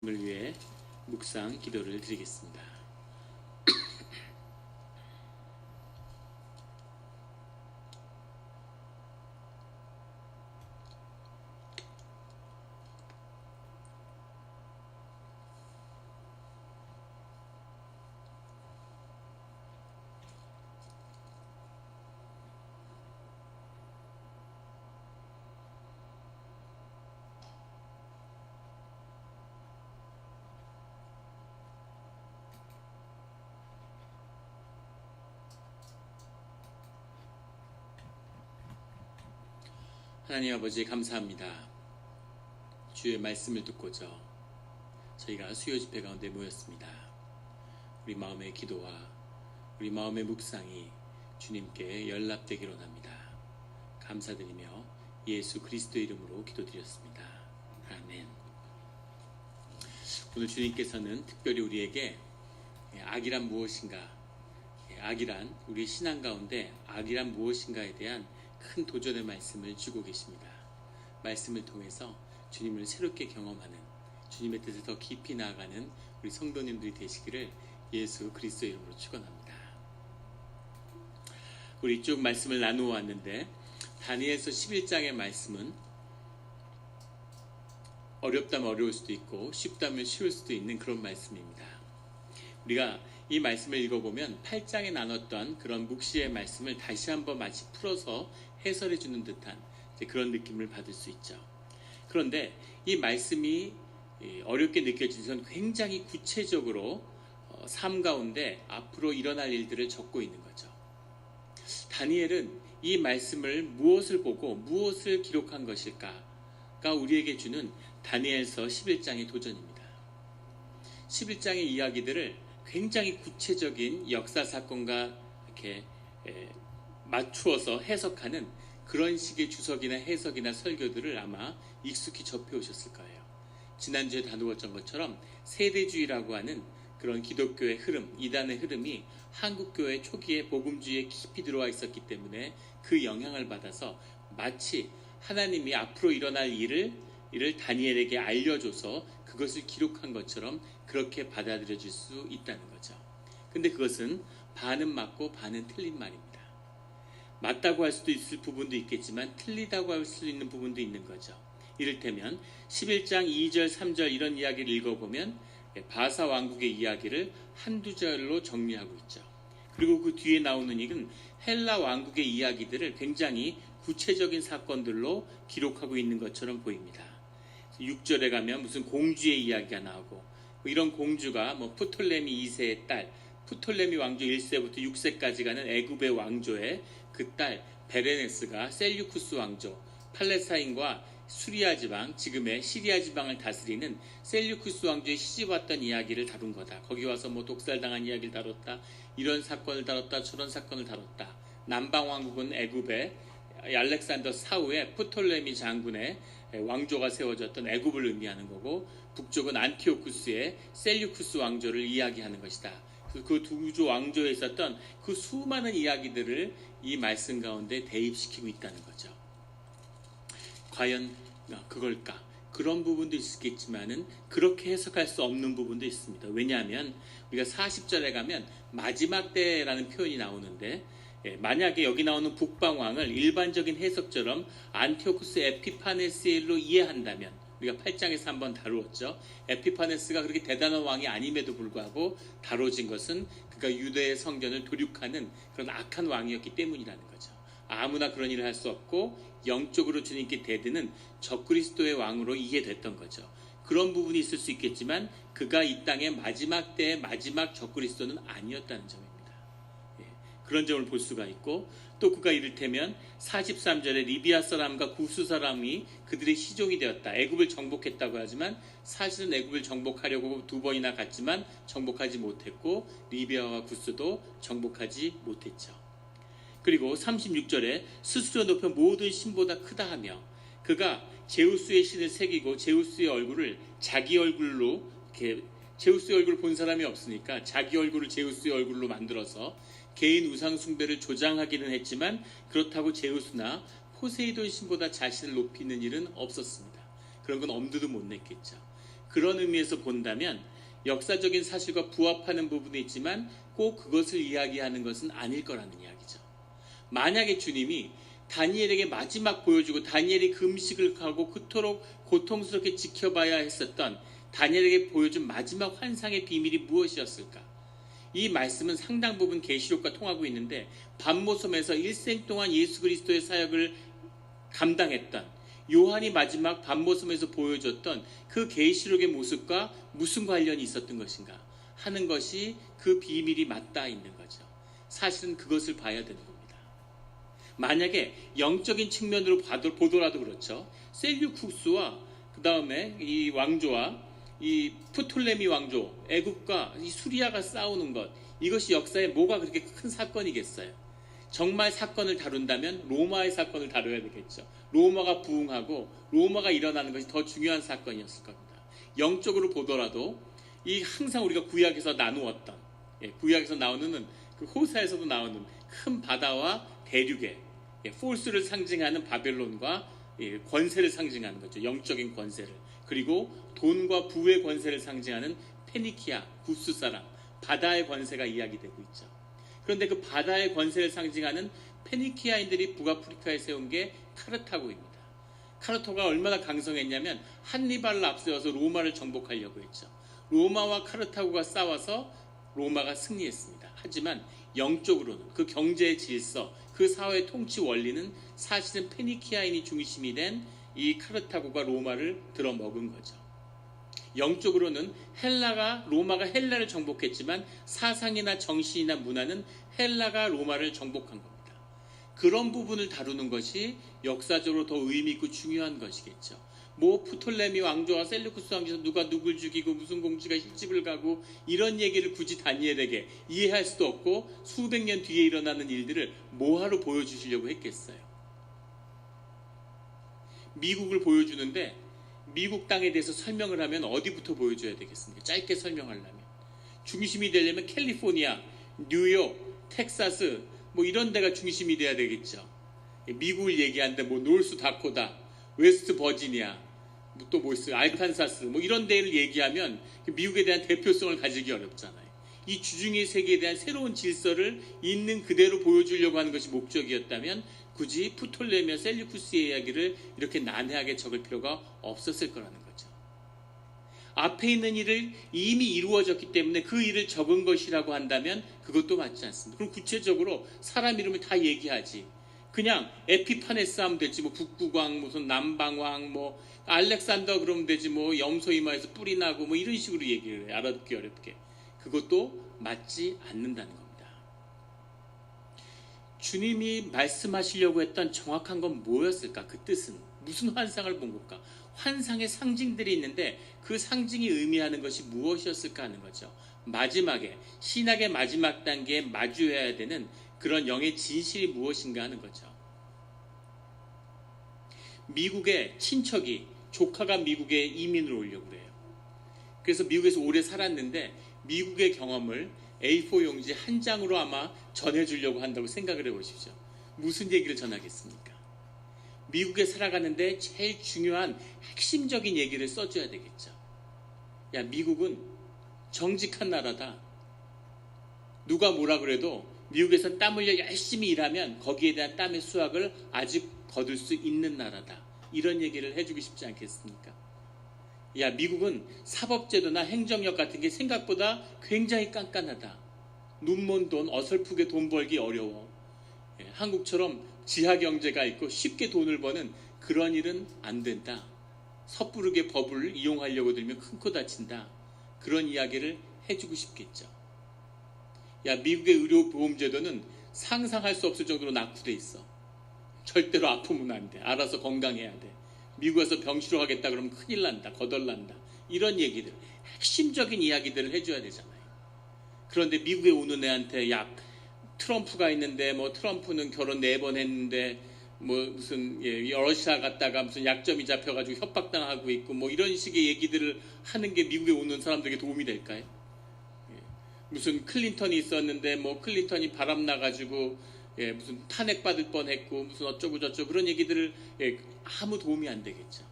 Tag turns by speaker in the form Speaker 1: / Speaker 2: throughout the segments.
Speaker 1: 을 위해 묵상 기도를 드리겠습니다. 하나님 아버지 감사합니다. 주의 말씀을 듣고자 저희가 수요 집회 가운데 모였습니다. 우리 마음의 기도와 우리 마음의 묵상이 주님께 연락되기로 합니다. 감사드리며 예수 그리스도 이름으로 기도드렸습니다. 아멘. 오늘 주님께서는 특별히 우리에게 악이란 무엇인가, 악이란 우리 신앙 가운데 악이란 무엇인가에 대한 큰 도전의 말씀을 주고 계십니다. 말씀을 통해서 주님을 새롭게 경험하는, 주님의 뜻을 더 깊이 나아가는 우리 성도님들이 되시기를 예수 그리스도 이름으로 축원합니다. 우리 쭉 말씀을 나누어 왔는데 다니엘서 11장의 말씀은 어렵다면 어려울 수도 있고 쉽다면 쉬울 수도 있는 그런 말씀입니다. 우리가 이 말씀을 읽어보면 8장에 나눴던 그런 묵시의 말씀을 다시 한번 마치 풀어서 해설해 주는 듯한 그런 느낌을 받을 수 있죠. 그런데 이 말씀이 어렵게 느껴지는 건 굉장히 구체적으로 삶 가운데 앞으로 일어날 일들을 적고 있는 거죠. 다니엘은 이 말씀을 무엇을 보고 무엇을 기록한 것일까가 우리에게 주는 다니엘서 11장의 도전입니다. 11장의 이야기들을 굉장히 구체적인 역사 사건과 이렇게 맞추어서 해석하는 그런 식의 주석이나 해석이나 설교들을 아마 익숙히 접해오셨을 거예요. 지난주에 다루었던 것처럼 세대주의라고 하는 그런 기독교의 흐름, 이단의 흐름이 한국교회 초기에 복음주의에 깊이 들어와 있었기 때문에 그 영향을 받아서 마치 하나님이 앞으로 일어날 일을 다니엘에게 알려줘서 그것을 기록한 것처럼 그렇게 받아들여질 수 있다는 거죠. 근데 그것은 반은 맞고 반은 틀린 말입니다. 맞다고 할 수도 있을 부분도 있겠지만 틀리다고 할 수 있는 부분도 있는 거죠. 이를테면 11장 2절 3절 이런 이야기를 읽어보면 바사 왕국의 이야기를 한두 절로 정리하고 있죠. 그리고 그 뒤에 나오는 이건 헬라 왕국의 이야기들을 굉장히 구체적인 사건들로 기록하고 있는 것처럼 보입니다. 6절에 가면 무슨 공주의 이야기가 나오고 이런 공주가 프톨레미 2세의 딸, 프톨레미 왕조 1세부터 6세까지 가는 애굽의 왕조의 그 딸 베레네스가 셀류쿠스 왕조, 팔레스타인과 수리아 지방, 지금의 시리아 지방을 다스리는 셀류쿠스 왕조에 시집 왔던 이야기를 다룬 거다. 거기 와서 독살당한 이야기를 다뤘다. 이런 사건을 다뤘다. 저런 사건을 다뤘다. 남방 왕국은 애굽의 알렉산더 사후에 프톨레미 장군의 왕조가 세워졌던 애굽을 의미하는 거고, 북쪽은 안티오쿠스의 셀류쿠스 왕조를 이야기하는 것이다. 그 두 왕조에 있었던 그 수많은 이야기들을 이 말씀 가운데 대입시키고 있다는 거죠. 과연 그걸까? 그런 부분도 있겠지만은 그렇게 해석할 수 없는 부분도 있습니다. 왜냐하면 우리가 40절에 가면 마지막 때라는 표현이 나오는데, 만약에 여기 나오는 북방왕을 일반적인 해석처럼 안티오쿠스 에피파네스로 이해한다면, 우리가 8장에서 한번 다루었죠. 에피파네스가 그렇게 대단한 왕이 아님에도 불구하고 다뤄진 것은 그가 유대의 성전을 도륙하는 그런 악한 왕이었기 때문이라는 거죠. 아무나 그런 일을 할 수 없고 영적으로 주님께 대드는 적그리스도의 왕으로 이해됐던 거죠. 그런 부분이 있을 수 있겠지만 그가 이 땅의 마지막 때의 마지막 적그리스도는 아니었다는 점입니다. 그런 점을 볼 수가 있고, 또 그가 이를테면 43절에 리비아 사람과 구스 사람이 그들의 시종이 되었다. 애굽을 정복했다고 하지만 사실은 애굽을 정복하려고 두 번이나 갔지만 정복하지 못했고 리비아와 구스도 정복하지 못했죠. 그리고 36절에 스스로 높여 모든 신보다 크다 하며, 그가 제우스의 신을 새기고 제우스의 얼굴을 자기 얼굴로, 이렇게 제우스의 얼굴을 본 사람이 없으니까 자기 얼굴을 제우스의 얼굴로 만들어서 개인 우상 숭배를 조장하기는 했지만 그렇다고 제우스나 포세이돈 신보다 자신을 높이는 일은 없었습니다. 그런 건 엄두도 못 냈겠죠. 그런 의미에서 본다면 역사적인 사실과 부합하는 부분이 있지만 꼭 그것을 이야기하는 것은 아닐 거라는 이야기죠. 만약에 주님이 다니엘에게 마지막 보여주고 다니엘이 금식을 하고 그토록 고통스럽게 지켜봐야 했었던 다니엘에게 보여준 마지막 환상의 비밀이 무엇이었을까? 이 말씀은 상당 부분 계시록과 통하고 있는데 밤모섬에서 일생 동안 예수 그리스도의 사역을 감당했던 요한이 마지막 밤모섬에서 보여줬던 그 계시록의 모습과 무슨 관련이 있었던 것인가 하는 것이 그 비밀이 맞닿아 있는 거죠. 사실은 그것을 봐야 되는 겁니다. 만약에 영적인 측면으로 보더라도 그렇죠. 셀류쿠스와 그 다음에 이 왕조와 이 프톨레미 왕조, 애굽과 이 수리아가 싸우는 것, 이것이 역사에 뭐가 그렇게 큰 사건이겠어요? 정말 사건을 다룬다면 로마의 사건을 다뤄야 되겠죠. 로마가 부흥하고 로마가 일어나는 것이 더 중요한 사건이었을 겁니다. 영적으로 보더라도 이 항상 우리가 구약에서 나누었던, 구약에서 나오는 그 호사에서도 나오는 큰 바다와 대륙의 폴스를 상징하는 바벨론과 권세를 상징하는 거죠. 영적인 권세를. 그리고 돈과 부의 권세를 상징하는 페니키아, 구스 사람, 바다의 권세가 이야기되고 있죠. 그런데 그 바다의 권세를 상징하는 페니키아인들이 북아프리카에 세운 게 카르타고입니다. 카르타고가 얼마나 강성했냐면 한니발을 앞세워서 로마를 정복하려고 했죠. 로마와 카르타고가 싸워서 로마가 승리했습니다. 하지만 영적으로는 그 경제의 질서, 그 사회의 통치 원리는 사실은 페니키아인이 중심이 된 이 카르타고가 로마를 들어먹은 거죠. 영적으로는 로마가 헬라를 정복했지만 사상이나 정신이나 문화는 헬라가 로마를 정복한 겁니다. 그런 부분을 다루는 것이 역사적으로 더 의미 있고 중요한 것이겠죠. 뭐 프톨레미 왕조와 셀루쿠스 왕조에서 누가 누굴 죽이고 무슨 공주가 시집을 가고 이런 얘기를 굳이 다니엘에게 이해할 수도 없고 수백 년 뒤에 일어나는 일들을 뭐하러 보여주시려고 했겠어요. 미국을 보여주는데 미국 땅에 대해서 설명을 하면 어디부터 보여줘야 되겠습니까? 짧게 설명하려면 중심이 되려면 캘리포니아, 뉴욕, 텍사스 뭐 이런 데가 중심이 돼야 되겠죠. 미국을 얘기하는데 뭐 노스 다코다, 웨스트 버지니아, 또 뭐 있어요, 알칸사스 뭐 이런 데를 얘기하면 미국에 대한 대표성을 가지기 어렵잖아요. 이 주중의 세계에 대한 새로운 질서를 있는 그대로 보여주려고 하는 것이 목적이었다면 굳이 프톨레미와 셀류쿠스의 이야기를 이렇게 난해하게 적을 필요가 없었을 거라는 거죠. 앞에 있는 일을 이미 이루어졌기 때문에 그 일을 적은 것이라고 한다면 그것도 맞지 않습니다. 그럼 구체적으로 사람 이름을 다 얘기하지. 그냥 에피파네스 하면 되지. 뭐 북구광, 무슨 남방왕, 뭐 알렉산더 그러면 되지. 뭐 염소 이마에서 뿔이 나고 뭐 이런 식으로 얘기를 해. 알아듣기 어렵게. 그것도 맞지 않는다는 겁니다. 주님이 말씀하시려고 했던 정확한 건 뭐였을까? 그 뜻은 무슨 환상을 본 걸까? 환상의 상징들이 있는데 그 상징이 의미하는 것이 무엇이었을까 하는 거죠. 마지막에 신학의 마지막 단계에 마주해야 되는 그런 영의 진실이 무엇인가 하는 거죠. 미국의 친척이 조카가 미국에 이민을 오려고 그래요. 그래서 미국에서 오래 살았는데 미국의 경험을 A4 용지 한 장으로 아마 전해주려고 한다고 생각을 해보십시오. 무슨 얘기를 전하겠습니까? 미국에 살아가는데 제일 중요한 핵심적인 얘기를 써줘야 되겠죠. 야, 미국은 정직한 나라다. 누가 뭐라 그래도 미국에서 땀 흘려 열심히 일하면 거기에 대한 땀의 수확을 아직 거둘 수 있는 나라다. 이런 얘기를 해주고 싶지 않겠습니까? 야, 미국은 사법제도나 행정력 같은 게 생각보다 굉장히 깐깐하다. 눈먼 돈, 어설프게 돈 벌기 어려워. 한국처럼 지하경제가 있고 쉽게 돈을 버는 그런 일은 안 된다. 섣부르게 법을 이용하려고 들면 큰 코 다친다. 그런 이야기를 해주고 싶겠죠. 야, 미국의 의료보험제도는 상상할 수 없을 정도로 낙후돼 있어. 절대로 아프면 안 돼. 알아서 건강해야 돼. 미국에서 병 치료하겠다 그러면 큰일 난다. 거덜난다. 이런 얘기들, 핵심적인 이야기들을 해줘야 되잖아요. 그런데 미국에 오는 애한테 야, 트럼프가 있는데 뭐 트럼프는 결혼 4번 했는데 뭐 무슨 러시아 갔다가 무슨 약점이 잡혀가지고 협박당하고 있고 뭐 이런 식의 얘기들을 하는 게 미국에 오는 사람들에게 도움이 될까요? 무슨 클린턴이 있었는데 뭐 클린턴이 바람나가지고 무슨 탄핵받을 뻔했고 무슨 어쩌고 저쩌고 그런 얘기들을 아무 도움이 안 되겠죠.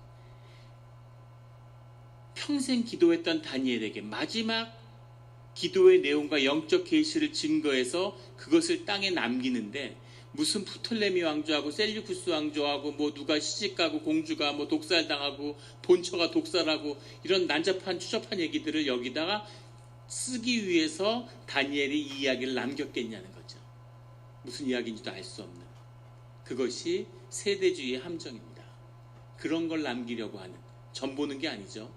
Speaker 1: 평생 기도했던 다니엘에게 마지막 기도의 내용과 영적 계시를 증거해서 그것을 땅에 남기는데 무슨 프톨레미 왕조하고 셀류쿠스 왕조하고 뭐 누가 시집가고 공주가 뭐 독살당하고 본처가 독살하고 이런 난잡한 추접한 얘기들을 여기다가 쓰기 위해서 다니엘이 이 이야기를 남겼겠냐는 거죠. 무슨 이야기인지도 알 수 없는. 그것이 세대주의의 함정입니다. 그런 걸 남기려고 하는, 전 보는 게 아니죠.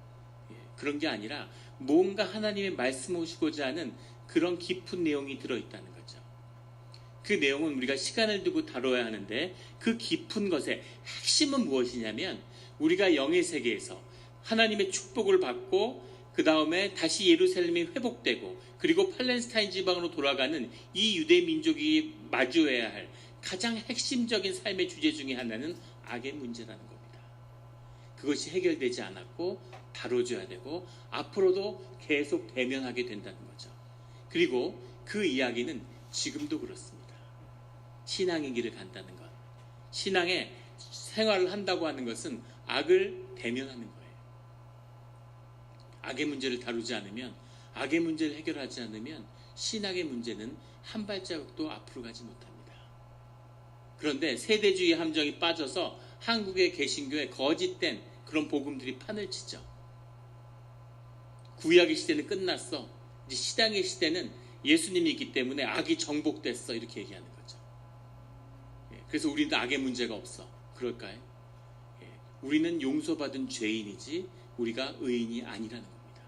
Speaker 1: 그런 게 아니라 뭔가 하나님의 말씀하시고자 하는 그런 깊은 내용이 들어있다는 거죠. 그 내용은 우리가 시간을 두고 다뤄야 하는데 그 깊은 것의 핵심은 무엇이냐면 우리가 영의 세계에서 하나님의 축복을 받고 그 다음에 다시 예루살렘이 회복되고 그리고 팔레스타인 지방으로 돌아가는 이 유대 민족이 마주해야 할 가장 핵심적인 삶의 주제 중에 하나는 악의 문제라는 겁니다. 그것이 해결되지 않았고 다뤄줘야 되고 앞으로도 계속 대면하게 된다는 거죠. 그리고 그 이야기는 지금도 그렇습니다. 신앙의 길을 간다는 것, 신앙의 생활을 한다고 하는 것은 악을 대면하는 거예요. 악의 문제를 다루지 않으면, 악의 문제를 해결하지 않으면 신앙의 문제는 한 발자국도 앞으로 가지 못합니다. 그런데 세대주의 함정이 빠져서 한국의 개신교에 거짓된 그런 복음들이 판을 치죠. 구약의 시대는 끝났어. 이제 신앙의 시대는 예수님이 있기 때문에 악이 정복됐어. 이렇게 얘기하는 거죠. 그래서 우리는 악의 문제가 없어. 그럴까요? 우리는 용서받은 죄인이지 우리가 의인이 아니라는 겁니다.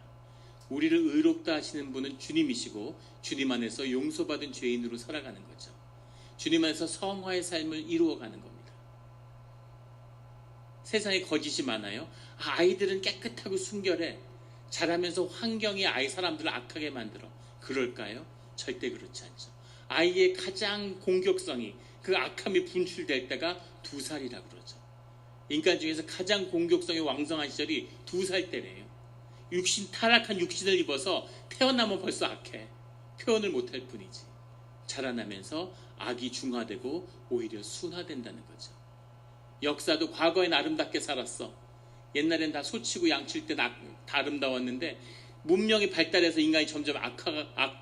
Speaker 1: 우리를 의롭다 하시는 분은 주님이시고 주님 안에서 용서받은 죄인으로 살아가는 거죠. 주님 안에서 성화의 삶을 이루어가는 겁니다. 세상에 거짓이 많아요. 아이들은 깨끗하고 순결해. 자라면서 환경이 아이 사람들을 악하게 만들어. 그럴까요? 절대 그렇지 않죠. 아이의 가장 공격성이 그 악함이 분출될 때가 2살이라고 그러죠. 인간 중에서 가장 공격성이 왕성한 시절이 2살 때래요. 타락한 육신을 입어서 태어나면 벌써 악해. 표현을 못할 뿐이지. 자라나면서 악이 중화되고 오히려 순화된다는 거죠. 역사도 과거엔 아름답게 살았어. 옛날엔 다 소치고 양칠 때 다 아름다웠는데 문명이 발달해서 인간이 점점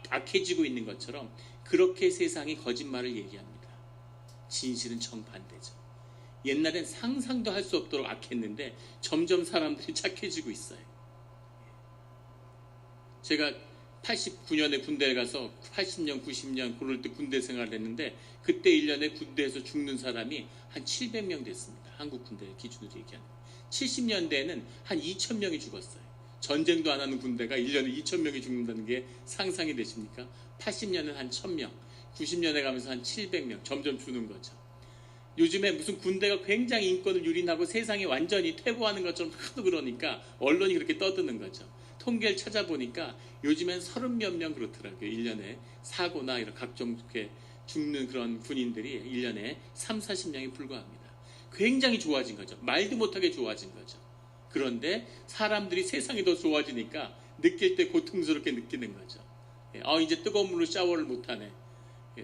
Speaker 1: 악해지고 있는 것처럼 그렇게 세상이 거짓말을 얘기합니다. 진실은 정반대죠. 옛날엔 상상도 할 수 없도록 악했는데 점점 사람들이 착해지고 있어요. 제가 89년에 군대에 가서 80년, 90년 그럴 때 군대 생활을 했는데 그때 1년에 군대에서 죽는 사람이 한 700명 됐습니다. 한국 군대 기준으로 얘기하는 70년대에는 한 2,000명이 죽었어요. 전쟁도 안 하는 군대가 1년에 2,000명이 죽는다는 게 상상이 되십니까? 80년은 한 1,000명, 90년에 가면서 한 700명 점점 주는 거죠. 요즘에 무슨 군대가 굉장히 인권을 유린하고 세상이 완전히 퇴보하는 것처럼 하도 그러니까 언론이 그렇게 떠드는 거죠. 통계를 찾아보니까 요즘엔 30몇 명 그렇더라고요. 1년에 사고나 이런 각종 이렇게 죽는 그런 군인들이 1년에 3, 40명이 불과합니다. 굉장히 좋아진 거죠. 말도 못하게 좋아진 거죠. 그런데 사람들이 세상이 더 좋아지니까 느낄 때 고통스럽게 느끼는 거죠. 이제 뜨거운 물로 샤워를 못하네.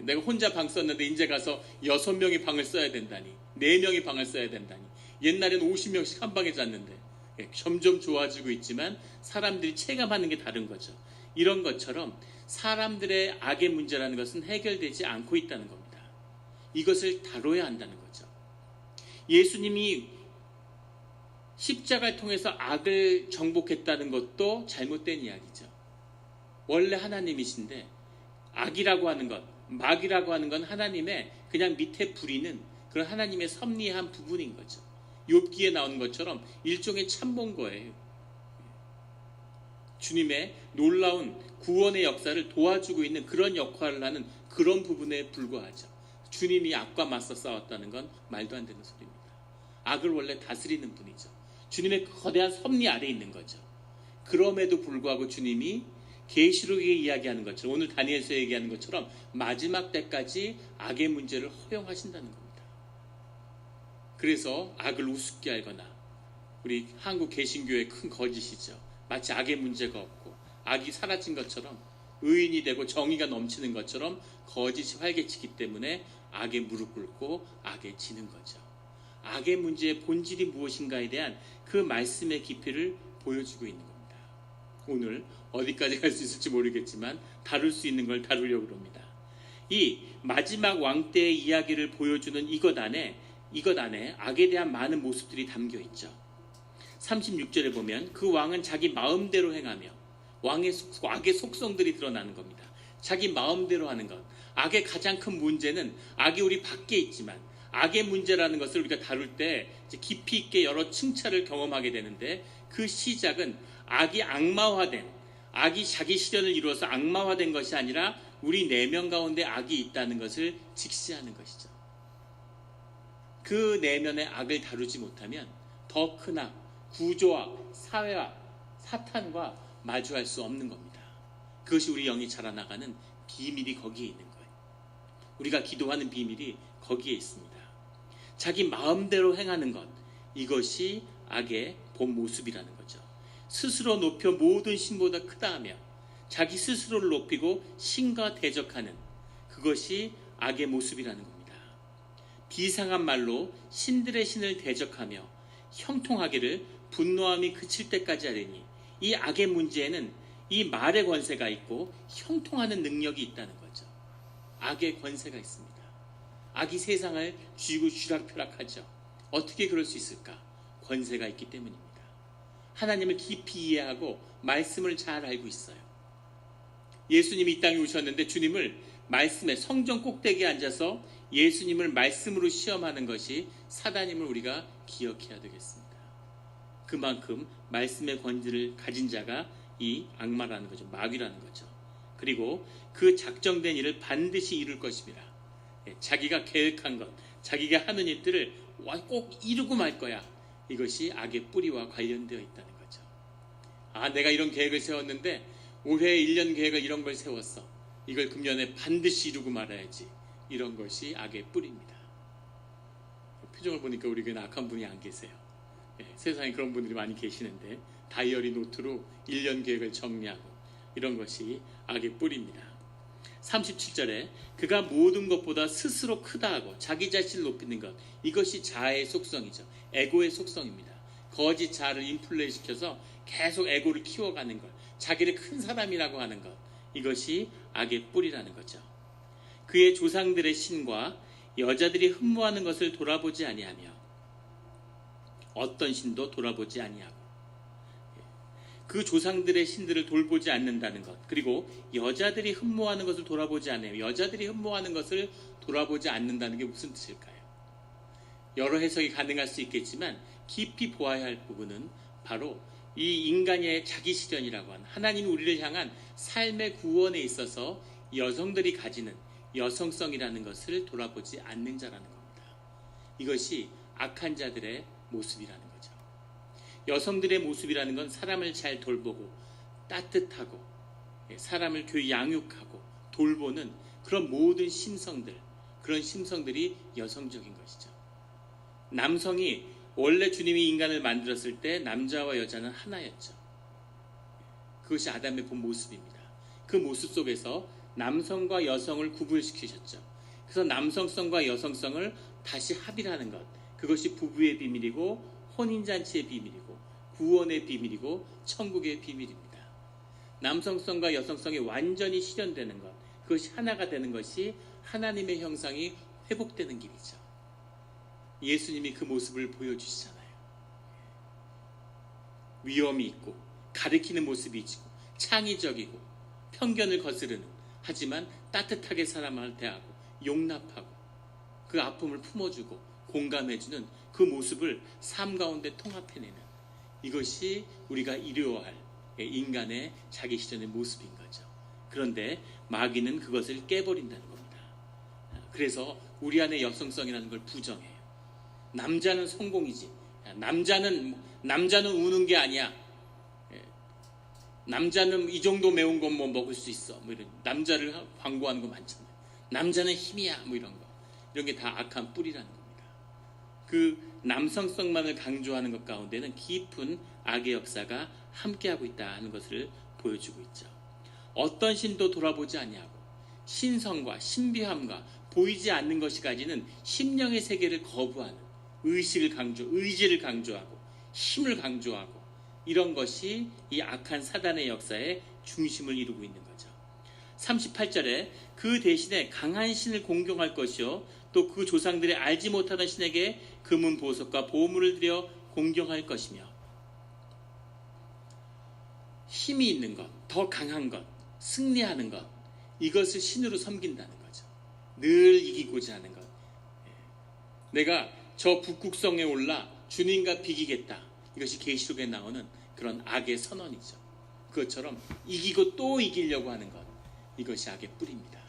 Speaker 1: 내가 혼자 방 썼는데 이제 가서 6명이 방을 써야 된다니, 4명이 방을 써야 된다니. 옛날에는 50명씩 한 방에 잤는데 점점 좋아지고 있지만 사람들이 체감하는 게 다른 거죠. 이런 것처럼 사람들의 악의 문제라는 것은 해결되지 않고 있다는 겁니다. 이것을 다뤄야 한다는 거죠. 예수님이 십자가를 통해서 악을 정복했다는 것도 잘못된 이야기죠. 원래 하나님이신데 악이라고 하는 것, 마귀라고 하는 건 하나님의 그냥 밑에 부리는 그런 하나님의 섭리한 부분인 거죠. 욥기에 나오는 것처럼 일종의 참본 거예요. 주님의 놀라운 구원의 역사를 도와주고 있는 그런 역할을 하는 그런 부분에 불과하죠. 주님이 악과 맞서 싸웠다는 건 말도 안 되는 소리입니다. 악을 원래 다스리는 분이죠. 주님의 거대한 섭리 아래에 있는 거죠. 그럼에도 불구하고 주님이 계시록에 이야기하는 것처럼 오늘 다니엘서 얘기하는 것처럼 마지막 때까지 악의 문제를 허용하신다는 겁니다. 그래서 악을 우습게 알거나 우리 한국 개신교의 큰 거짓이죠. 마치 악의 문제가 없고 악이 사라진 것처럼 의인이 되고 정의가 넘치는 것처럼 거짓이 활개치기 때문에 악에 무릎 꿇고 악에 지는 거죠. 악의 문제의 본질이 무엇인가에 대한 그 말씀의 깊이를 보여주고 있는 겁니다. 오늘 어디까지 갈 수 있을지 모르겠지만 다룰 수 있는 걸 다루려고 합니다. 이 마지막 왕 때의 이야기를 보여주는 이것 안에 악에 대한 많은 모습들이 담겨 있죠. 36절에 보면 그 왕은 자기 마음대로 행하며 악의 속성들이 드러나는 겁니다. 자기 마음대로 하는 것. 악의 가장 큰 문제는 악이 우리 밖에 있지만 악의 문제라는 것을 우리가 다룰 때 깊이 있게 여러 층차를 경험하게 되는데 그 시작은 악이 악마화된, 악이 자기 실현을 이루어서 악마화된 것이 아니라 우리 내면 가운데 악이 있다는 것을 직시하는 것이죠. 그 내면의 악을 다루지 못하면 더 큰 악, 구조와 사회와 사탄과 마주할 수 없는 겁니다. 그것이 우리 영이 자라나가는 비밀이 거기에 있는 거예요. 우리가 기도하는 비밀이 거기에 있습니다. 자기 마음대로 행하는 것, 이것이 악의 본 모습이라는 거죠. 스스로 높여 모든 신보다 크다 하며 자기 스스로를 높이고 신과 대적하는 그것이 악의 모습이라는 겁니다. 비상한 말로 신들의 신을 대적하며 형통하기를 분노함이 그칠 때까지 하려니 이 악의 문제에는 이 말의 권세가 있고 형통하는 능력이 있다는 거죠. 악의 권세가 있습니다. 악이 세상을 쥐고 쥐락펴락하죠. 어떻게 그럴 수 있을까? 권세가 있기 때문입니다. 하나님을 깊이 이해하고 말씀을 잘 알고 있어요. 예수님이 이 땅에 오셨는데 주님을 말씀에 성전 꼭대기에 앉아서 예수님을 말씀으로 시험하는 것이 사단임을 우리가 기억해야 되겠습니다. 그만큼 말씀의 권위를 가진 자가 이 악마라는 거죠. 마귀라는 거죠. 그리고 그 작정된 일을 반드시 이룰 것입니다. 자기가 계획한 것, 자기가 하는 일들을 꼭 이루고 말 거야. 이것이 악의 뿌리와 관련되어 있다는 거죠. 내가 이런 계획을 세웠는데 올해 1년 계획을 이런 걸 세웠어. 이걸 금년에 반드시 이루고 말아야지. 이런 것이 악의 뿌리입니다. 표정을 보니까 우리 교회는 악한 분이 안 계세요. 세상에 그런 분들이 많이 계시는데 다이어리 노트로 1년 계획을 정리하고 이런 것이 악의 뿌리입니다. 37절에 그가 모든 것보다 스스로 크다 하고 자기 자신을 높이는 것, 이것이 자아의 속성이죠. 에고의 속성입니다. 거짓 자아를 인플레이시켜서 계속 에고를 키워가는 것, 자기를 큰 사람이라고 하는 것, 이것이 악의 뿌리라는 거죠. 그의 조상들의 신과 여자들이 흠모하는 것을 돌아보지 아니하며 어떤 신도 돌아보지 아니하고 그 조상들의 신들을 돌보지 않는다는 것, 그리고 여자들이 흠모하는 것을 돌아보지 않아요. 여자들이 흠모하는 것을 돌아보지 않는다는 게 무슨 뜻일까요? 여러 해석이 가능할 수 있겠지만 깊이 보아야 할 부분은 바로 이 인간의 자기 실현이라고 하는 하나님이 우리를 향한 삶의 구원에 있어서 여성들이 가지는 여성성이라는 것을 돌아보지 않는 자라는 겁니다. 이것이 악한 자들의 모습이라는 거죠. 여성들의 모습이라는 건 사람을 잘 돌보고 따뜻하고 사람을 양육하고 돌보는 그런 모든 심성들, 그런 심성들이 여성적인 것이죠. 남성이 원래 주님이 인간을 만들었을 때 남자와 여자는 하나였죠. 그것이 아담의 본 모습입니다. 그 모습 속에서 남성과 여성을 구분시키셨죠. 그래서 남성성과 여성성을 다시 합일하는 것, 그것이 부부의 비밀이고 혼인잔치의 비밀이고 구원의 비밀이고 천국의 비밀입니다. 남성성과 여성성이 완전히 실현되는 것, 그것이 하나가 되는 것이 하나님의 형상이 회복되는 길이죠. 예수님이 그 모습을 보여주시잖아요. 위엄이 있고 가리키는 모습이 있고 창의적이고 편견을 거스르는, 하지만 따뜻하게 사람을 대하고 용납하고 그 아픔을 품어주고 공감해주는 그 모습을 삶 가운데 통합해내는, 이것이 우리가 이루어야 할 인간의 자기 실현의 모습인 거죠. 그런데 마귀는 그것을 깨버린다는 겁니다. 그래서 우리 안에 여성성이라는 걸 부정해요. 남자는 성공이지, 남자는 우는 게 아니야, 남자는 이 정도 매운 건 뭐 먹을 수 있어, 뭐 이런 남자를 광고하는 거 많잖아요. 남자는 힘이야, 뭐 이런 게 다 악한 뿌리라는 겁니다. 그 남성성만을 강조하는 것 가운데는 깊은 악의 역사가 함께하고 있다는 것을 보여주고 있죠. 어떤 신도 돌아보지 아니하고 신성과 신비함과 보이지 않는 것이 가지는 심령의 세계를 거부하는 의지를 강조하고 힘을 강조하고 이런 것이 이 악한 사단의 역사의 중심을 이루고 있는 거죠. 38절에 그 대신에 강한 신을 공경할 것이요 또 그 조상들이 알지 못하던 신에게 금은 보석과 보물을 들여 공경할 것이며, 힘이 있는 것, 더 강한 것, 승리하는 것, 이것을 신으로 섬긴다는 거죠. 늘 이기고자 하는 것. 내가 저 북극성에 올라 주님과 비기겠다. 이것이 계시록에 나오는 그런 악의 선언이죠. 그것처럼 이기고 또 이기려고 하는 것, 이것이 악의 뿌리입니다.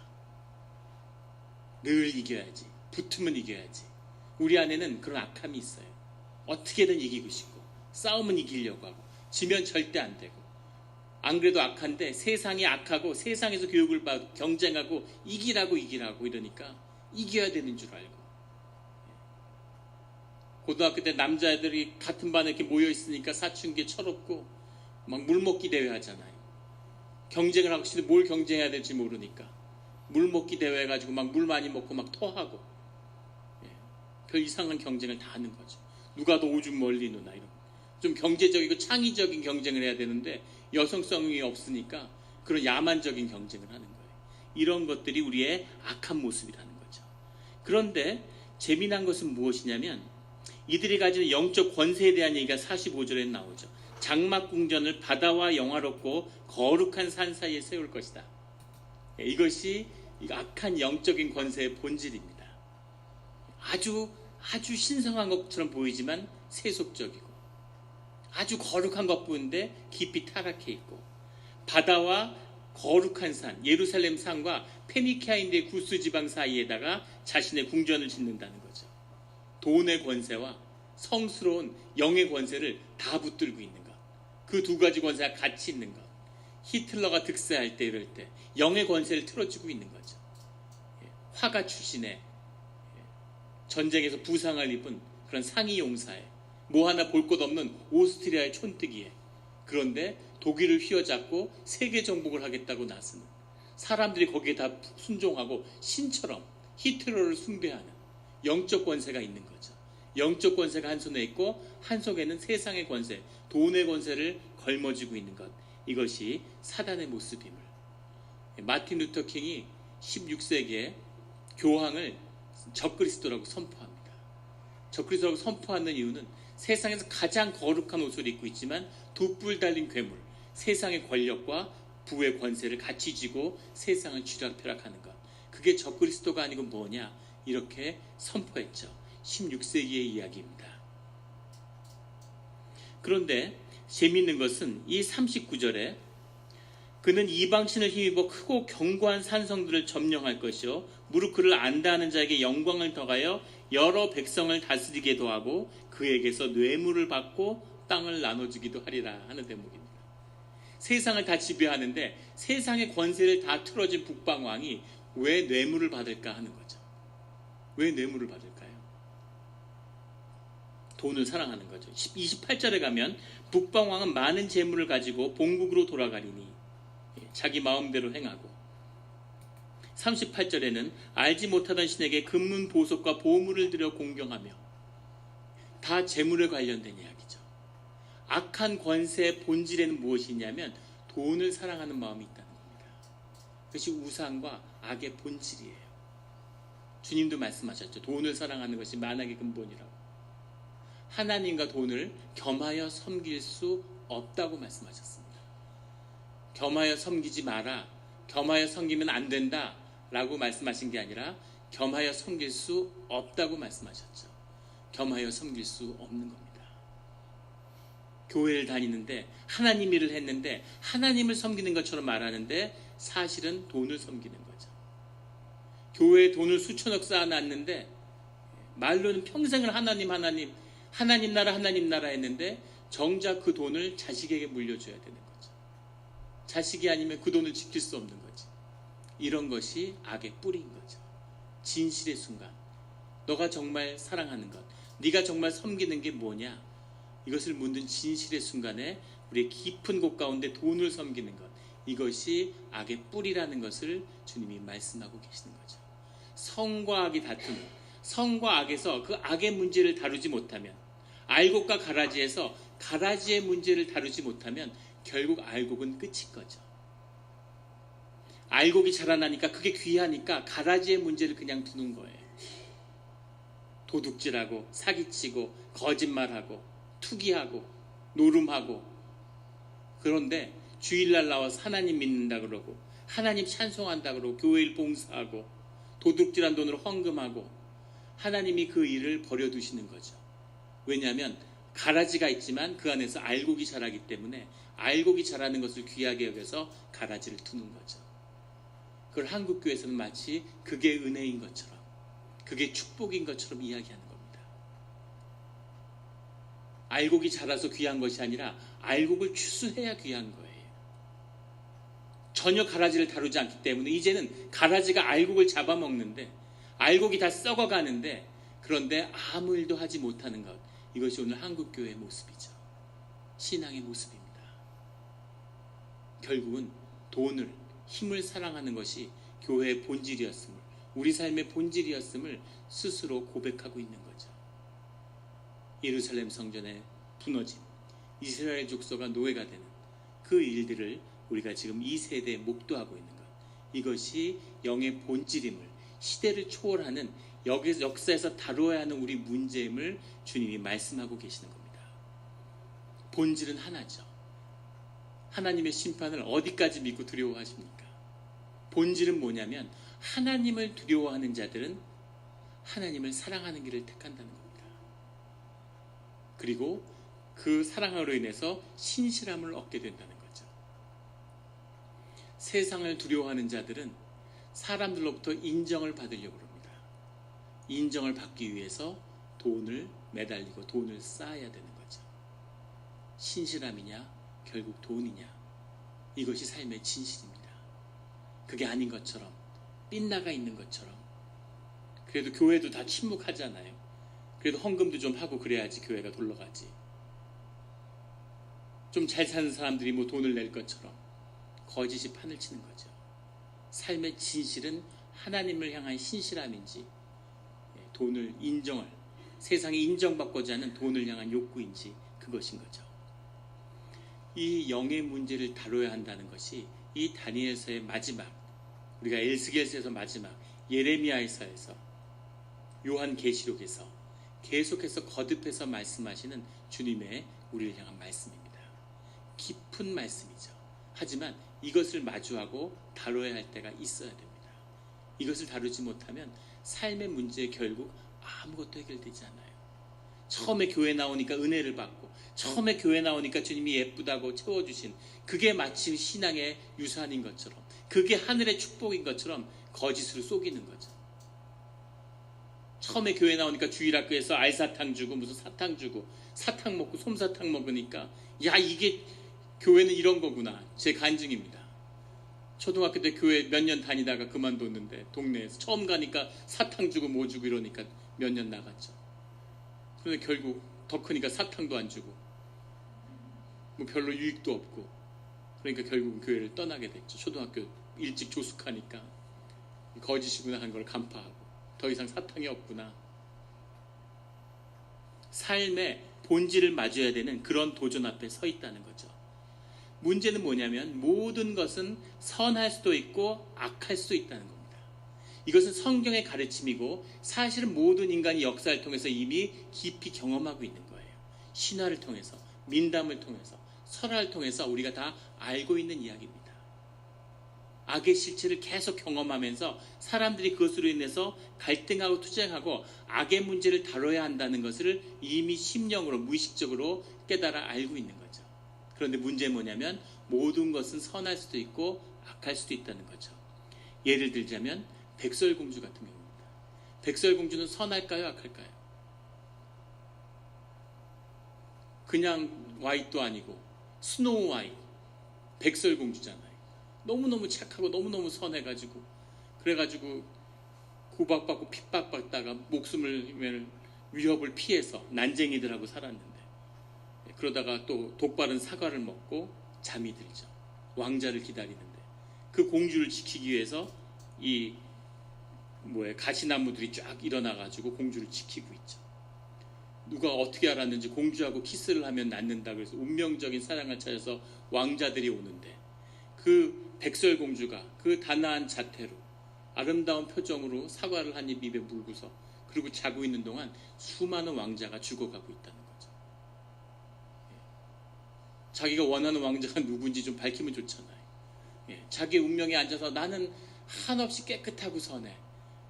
Speaker 1: 늘 이겨야지, 붙으면 이겨야지. 우리 안에는 그런 악함이 있어요. 어떻게든 이기고 싶고, 싸움은 이기려고 하고, 지면 절대 안 되고, 안 그래도 악한데 세상이 악하고 세상에서 교육을 받고 경쟁하고 이기라고 이러니까 이겨야 되는 줄 알고, 고등학교 때 남자애들이 같은 반에 이렇게 모여 있으니까 사춘기에 철없고 막 물먹기 대회 하잖아요. 경쟁을 하고 싶은데 뭘 경쟁해야 될지 모르니까 물먹기 대회 해가지고 막 물 많이 먹고 막 토하고, 별 이상한 경쟁을 다 하는 거죠. 누가 더 오줌 멀리 누나, 이런 좀 경제적이고 창의적인 경쟁을 해야 되는데 여성성이 없으니까 그런 야만적인 경쟁을 하는 거예요. 이런 것들이 우리의 악한 모습이라는 거죠. 그런데 재미난 것은 무엇이냐면 이들이 가지는 영적 권세에 대한 얘기가 45절에 나오죠. 장막궁전을 바다와 영화롭고 거룩한 산 사이에 세울 것이다. 이것이 악한 영적인 권세의 본질입니다. 아주 신성한 것처럼 보이지만 세속적이고, 아주 거룩한 것 보이는데 깊이 타락해 있고, 바다와 거룩한 산, 예루살렘 산과 페니키아인의 구스 지방 사이에다가 자신의 궁전을 짓는다는 거죠. 돈의 권세와 성스러운 영의 권세를 다 붙들고 있는 것, 그 두 가지 권세가 같이 있는 것. 히틀러가 득세할 때, 이럴 때 영의 권세를 틀어주고 있는 거죠. 화가 출신의 전쟁에서 부상을 입은 그런 상위 용사에, 뭐 하나 볼 것 없는 오스트리아의 촌뜨기에, 그런데 독일을 휘어잡고 세계 정복을 하겠다고 나서는 사람들이 거기에 다 순종하고 신처럼 히틀러를 숭배하는 영적 권세가 있는 거죠. 영적 권세가 한 손에 있고 한 손에는 세상의 권세, 돈의 권세를 걸머쥐고 있는 것, 이것이 사단의 모습임을 마틴 루터 킹이 16세기에 교황을 적그리스도라고 선포합니다. 적그리스도라고 선포하는 이유는 세상에서 가장 거룩한 옷을 입고 있지만 두 뿔 달린 괴물, 세상의 권력과 부의 권세를 같이 쥐고 세상을 쥐락펴락하는 것, 그게 적그리스도가 아니고 뭐냐, 이렇게 선포했죠. 16세기의 이야기입니다. 그런데 재미있는 것은 이 39절에 그는 이방신을 힘입어 크고 견고한 산성들을 점령할 것이요 무릇 그를 안다 하는 자에게 영광을 더하여 여러 백성을 다스리게도 하고 그에게서 뇌물을 받고 땅을 나눠주기도 하리라 하는 대목입니다. 세상을 다 지배하는데 세상의 권세를 다 틀어진 북방왕이 왜 뇌물을 받을까 하는 거죠. 왜 뇌물을 받을까요? 돈을 사랑하는 거죠. 28절에 가면 북방왕은 많은 재물을 가지고 본국으로 돌아가리니 자기 마음대로 행하고, 38절에는 알지 못하던 신에게 금문 보석과 보물을 들여 공경하며, 다 재물에 관련된 이야기죠. 악한 권세의 본질에는 무엇이 있냐면 돈을 사랑하는 마음이 있다는 겁니다. 그것이 우상과 악의 본질이에요. 주님도 말씀하셨죠. 돈을 사랑하는 것이 만악의 근본이라고. 하나님과 돈을 겸하여 섬길 수 없다고 말씀하셨습니다. 겸하여 섬기지 마라, 겸하여 섬기면 안 된다 라고 말씀하신 게 아니라 겸하여 섬길 수 없다고 말씀하셨죠. 겸하여 섬길 수 없는 겁니다. 교회를 다니는데 하나님 일을 했는데 하나님을 섬기는 것처럼 말하는데 사실은 돈을 섬기는 거죠. 교회에 돈을 수천억 쌓아놨는데 말로는 평생을 하나님 나라 했는데 정작 그 돈을 자식에게 물려줘야 되는 거죠. 자식이 아니면 그 돈을 지킬 수 없는 거지. 이런 것이 악의 뿌리인 거죠. 진실의 순간, 너가 정말 사랑하는 것, 네가 정말 섬기는 게 뭐냐, 이것을 묻는 진실의 순간에 우리의 깊은 곳 가운데 돈을 섬기는 것, 이것이 악의 뿌리라는 것을 주님이 말씀하고 계시는 거죠. 성과 악이 다투는, 성과 악에서 그 악의 문제를 다루지 못하면, 알곡과 가라지에서 가라지의 문제를 다루지 못하면 결국 알곡은 끝인 거죠. 알곡이 자라나니까 그게 귀하니까 가라지의 문제를 그냥 두는 거예요. 도둑질하고 사기치고 거짓말하고 투기하고 노름하고. 그런데 주일날 나와서 하나님 믿는다 그러고 하나님 찬송한다 그러고 교회일 봉사하고 도둑질한 돈으로 헌금하고 하나님이 그 일을 버려두시는 거죠. 왜냐하면 가라지가 있지만 그 안에서 알곡이 자라기 때문에 알곡이 자라는 것을 귀하게 여겨서 가라지를 두는 거죠. 그걸 한국교회에서는 마치 그게 은혜인 것처럼 그게 축복인 것처럼 이야기하는 겁니다. 알곡이 자라서 귀한 것이 아니라 알곡을 추수해야 귀한 거예요. 전혀 가라지를 다루지 않기 때문에 이제는 가라지가 알곡을 잡아먹는데 알곡이 다 썩어가는데 그런데 아무 일도 하지 못하는 것, 이것이 오늘 한국교회의 모습이죠. 신앙의 모습입니다. 결국은 돈을, 힘을 사랑하는 것이 교회의 본질이었음을, 우리 삶의 본질이었음을 스스로 고백하고 있는 거죠. 예루살렘 성전의 무너짐, 이스라엘 족속가 노예가 되는 그 일들을 우리가 지금 이 세대에 목도하고 있는 것, 이것이 영의 본질임을, 시대를 초월하는 역사에서 다루어야 하는 우리 문제임을 주님이 말씀하고 계시는 겁니다. 본질은 하나죠. 하나님의 심판을 어디까지 믿고 두려워하십니까? 본질은 뭐냐면 하나님을 두려워하는 자들은 하나님을 사랑하는 길을 택한다는 겁니다. 그리고 그 사랑으로 인해서 신실함을 얻게 된다는 거죠. 세상을 두려워하는 자들은 사람들로부터 인정을 받으려고 합니다. 인정을 받기 위해서 돈을 매달리고 돈을 쌓아야 되는 거죠. 신실함이냐 결국 돈이냐, 이것이 삶의 진실입니다. 그게 아닌 것처럼, 삔나가 있는 것처럼, 그래도 교회도 다 침묵하잖아요. 그래도 헌금도 좀 하고 그래야지 교회가 돌아가지. 좀 잘 사는 사람들이 뭐 돈을 낼 것처럼 거짓이 판을 치는 거죠. 삶의 진실은 하나님을 향한 신실함인지, 돈을 인정을, 세상에 인정받고자 하는 돈을 향한 욕구인지, 그것인 거죠. 이 영의 문제를 다뤄야 한다는 것이 이 다니엘서의 마지막, 우리가 에스겔서에서 마지막, 예레미야서에서, 요한계시록에서 계속해서 거듭해서 말씀하시는 주님의 우리를 향한 말씀입니다. 깊은 말씀이죠. 하지만 이것을 마주하고 다뤄야 할 때가 있어야 됩니다. 이것을 다루지 못하면 삶의 문제에 결국 아무것도 해결되지 않아요. 처음에 교회 나오니까 은혜를 받고, 처음에 교회 나오니까 주님이 예쁘다고 채워주신, 그게 마치 신앙의 유산인 것처럼, 그게 하늘의 축복인 것처럼 거짓으로 속이는 거죠. 처음에 교회 나오니까 주일학교에서 알사탕 주고 무슨 사탕 주고 사탕 먹고 솜사탕 먹으니까, 야, 이게 교회는 이런 거구나. 제 간증입니다. 초등학교 때 교회 몇 년 다니다가 그만뒀는데, 동네에서 처음 가니까 사탕 주고 뭐 주고 이러니까 몇 년 나갔죠. 그런데 결국 더 크니까 사탕도 안 주고 뭐 별로 유익도 없고, 그러니까 결국은 교회를 떠나게 됐죠. 초등학교 일찍 조숙하니까 거짓이구나 한 걸 간파하고 더 이상 사탕이 없구나. 삶의 본질을 마주해야 되는 그런 도전 앞에 서 있다는 거죠. 문제는 뭐냐면 모든 것은 선할 수도 있고 악할 수도 있다는 겁니다. 이것은 성경의 가르침이고 사실은 모든 인간이 역사를 통해서 이미 깊이 경험하고 있는 거예요. 신화를 통해서, 민담을 통해서, 설화를 통해서 우리가 다 알고 있는 이야기입니다. 악의 실체를 계속 경험하면서 사람들이 그것으로 인해서 갈등하고 투쟁하고 악의 문제를 다뤄야 한다는 것을 이미 심령으로, 무의식적으로 깨달아 알고 있는 거죠. 그런데 문제는 뭐냐면 모든 것은 선할 수도 있고 악할 수도 있다는 거죠. 예를 들자면 백설공주 같은 경우입니다. 백설공주는 선할까요, 악할까요? 그냥 화이트도 아니고 스노우 화이트, 백설공주잖아요. 너무너무 착하고 너무너무 선해가지고, 그래가지고 구박받고 핍박받다가 목숨을, 위협을 피해서 난쟁이들하고 살았는데, 그러다가 또 독바른 사과를 먹고 잠이 들죠. 왕자를 기다리는데 그 공주를 지키기 위해서 가시나무들이 쫙 일어나가지고 공주를 지키고 있죠. 누가 어떻게 알았는지 공주하고 키스를 하면 낫는다 그래서 운명적인 사랑을 찾아서 왕자들이 오는데 그 백설공주가 그 단아한 자태로 아름다운 표정으로 사과를 한 입 입에 물고서 그리고 자고 있는 동안 수많은 왕자가 죽어가고 있다는 거죠. 자기가 원하는 왕자가 누군지 좀 밝히면 좋잖아요. 자기 운명에 앉아서 나는 한없이 깨끗하고 선해.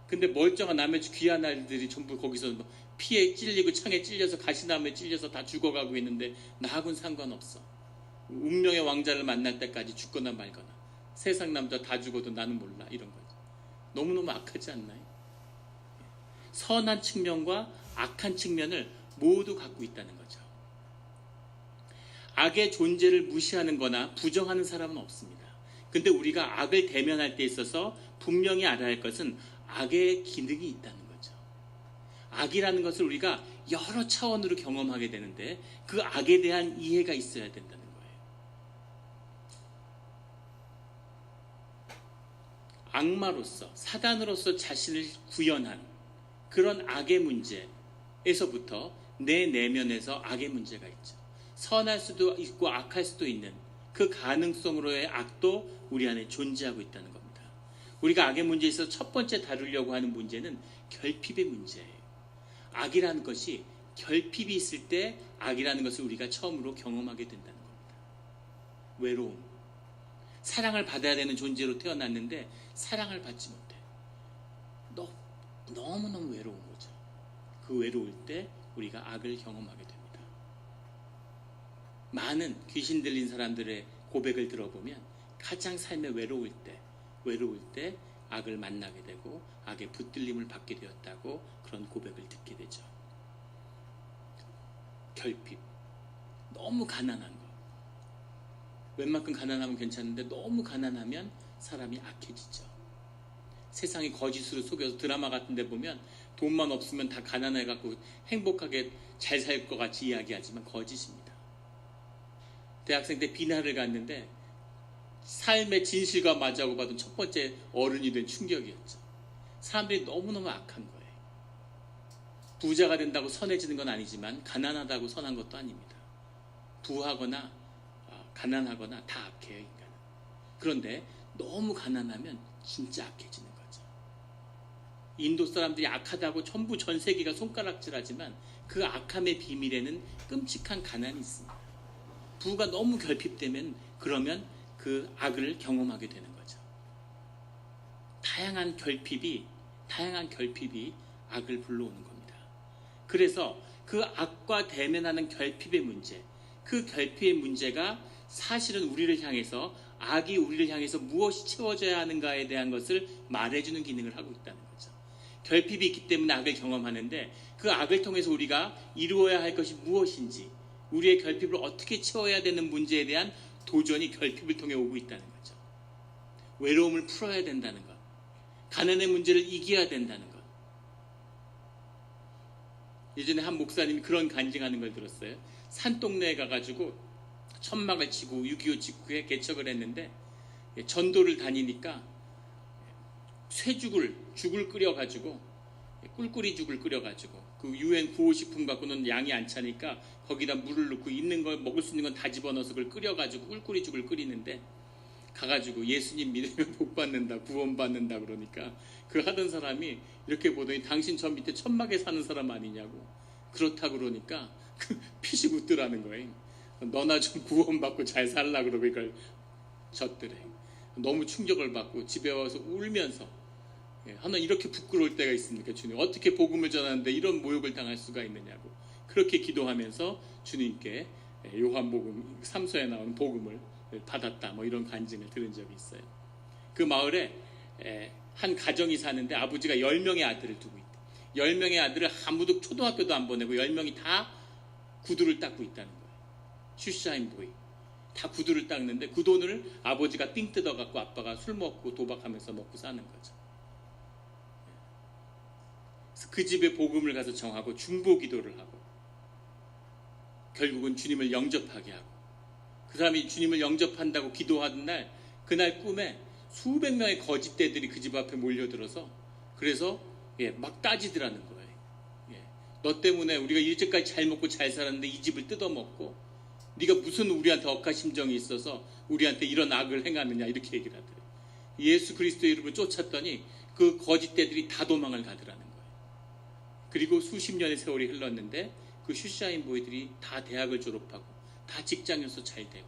Speaker 1: 근데 멀쩡한 남의 귀한 아이들이 전부 거기서 피에 찔리고 창에 찔려서 가시나무에 찔려서 다 죽어가고 있는데 나하고는 상관없어. 운명의 왕자를 만날 때까지 죽거나 말거나 세상 남자 다 죽어도 나는 몰라 이런 거죠. 너무너무 악하지 않나요? 선한 측면과 악한 측면을 모두 갖고 있다는 거죠. 악의 존재를 무시하는 거나 부정하는 사람은 없습니다. 근데 우리가 악을 대면할 때 있어서 분명히 알아야 할 것은 악의 기능이 있다는 거죠. 악이라는 것을 우리가 여러 차원으로 경험하게 되는데 그 악에 대한 이해가 있어야 된다는 거예요. 악마로서 사단으로서 자신을 구현한 그런 악의 문제에서부터 내 내면에서 악의 문제가 있죠. 선할 수도 있고 악할 수도 있는 그 가능성으로의 악도 우리 안에 존재하고 있다는 겁니다. 우리가 악의 문제에서 첫 번째 다루려고 하는 문제는 결핍의 문제예요. 악이라는 것이 결핍이 있을 때 악이라는 것을 우리가 처음으로 경험하게 된다는 겁니다. 외로움. 사랑을 받아야 되는 존재로 태어났는데 사랑을 받지 못해. 너무너무 외로운 거죠. 그 외로울 때 우리가 악을 경험하게 됩니다. 많은 귀신 들린 사람들의 고백을 들어보면 가장 삶에 외로울 때 악을 만나게 되고 악의 붙들림을 받게 되었다고 그런 고백을 듣게 되죠. 결핍, 너무 가난한 것. 웬만큼 가난하면 괜찮은데 너무 가난하면 사람이 악해지죠. 세상이 거짓으로 속여서 드라마 같은 데 보면 돈만 없으면 다 가난해갖고 행복하게 잘 살 것 같이 이야기하지만 거짓입니다. 대학생 때 비나를 갔는데 삶의 진실과 맞자고 받은 첫 번째 어른이 된 충격이었죠. 사람들이 너무너무 악한 거예요. 부자가 된다고 선해지는 건 아니지만 가난하다고 선한 것도 아닙니다. 부하거나 가난하거나 다 악해요, 인간은. 그런데 너무 가난하면 진짜 악해지는 거죠. 인도 사람들이 악하다고 전부 전 세계가 손가락질하지만 그 악함의 비밀에는 끔찍한 가난이 있습니다. 부가 너무 결핍되면 그러면 그 악을 경험하게 되는 거죠. 다양한 결핍이 악을 불러오는 겁니다. 그래서 그 악과 대면하는 결핍의 문제, 그 결핍의 문제가 사실은 우리를 향해서 악이 우리를 향해서 무엇이 채워져야 하는가에 대한 것을 말해주는 기능을 하고 있다는 거죠. 결핍이 있기 때문에 악을 경험하는데 그 악을 통해서 우리가 이루어야 할 것이 무엇인지 우리의 결핍을 어떻게 채워야 되는 문제에 대한 도전이 결핍을 통해 오고 있다는 거죠. 외로움을 풀어야 된다는 것, 가난의 문제를 이겨야 된다는 것. 예전에 한 목사님이 그런 간증하는 걸 들었어요. 산동네에 가가지고 천막을 치고 6.25 직후에 개척을 했는데 전도를 다니니까 죽을 끓여가지고 꿀꿀이 죽을 끓여가지고 그 UN 구호식품 갖고는 양이 안 차니까 거기다 물을 넣고 있는 거 먹을 수 있는 건 다 집어넣어서 그걸 끓여가지고 꿀꿀이 죽을 끓이는데 가가지고 예수님 믿으면 복 받는다, 구원 받는다 그러니까 그 하던 사람이 이렇게 보더니 당신 저 밑에 천막에 사는 사람 아니냐고. 그렇다 그러니까 피식 웃더라는 거예요. 너나 좀 구원받고 잘 살라 그러고 이걸 졌더래. 너무 충격을 받고 집에 와서 울면서 하나 이렇게 부끄러울 때가 있습니까? 주님 어떻게 복음을 전하는데 이런 모욕을 당할 수가 있느냐고 그렇게 기도하면서 주님께 요한복음 3서에 나오는 복음을 받았다 뭐 이런 간증을 들은 적이 있어요. 그 마을에 한 가정이 사는데 아버지가 10명의 아들을 두고 있대. 10명의 아들을 아무도 초등학교도 안 보내고 10명이 다 구두를 닦고 있다는 거예요. 슈샤인보이 다 구두를 닦는데 그 돈을 아버지가 삥 뜯어갖고 아빠가 술 먹고 도박하면서 먹고 사는 거죠. 그래서 그 집에 복음을 가서 정하고 중보 기도를 하고 결국은 주님을 영접하게 하고 그 사람이 주님을 영접한다고 기도하던 날 그날 꿈에 수백 명의 거짓대들이 그 집 앞에 몰려들어서 그래서 막 따지더라는 거예요. 너 때문에 우리가 이제까지 잘 먹고 잘 살았는데 이 집을 뜯어먹고 네가 무슨 우리한테 억하심정이 있어서 우리한테 이런 악을 행하느냐 이렇게 얘기를 하더래요. 예수 그리스도의 이름을 쫓았더니 그 거짓대들이 다 도망을 가더라는 거예요. 그리고 수십 년의 세월이 흘렀는데 그 슈샤인 보이들이 다 대학을 졸업하고 다 직장에서 잘 되고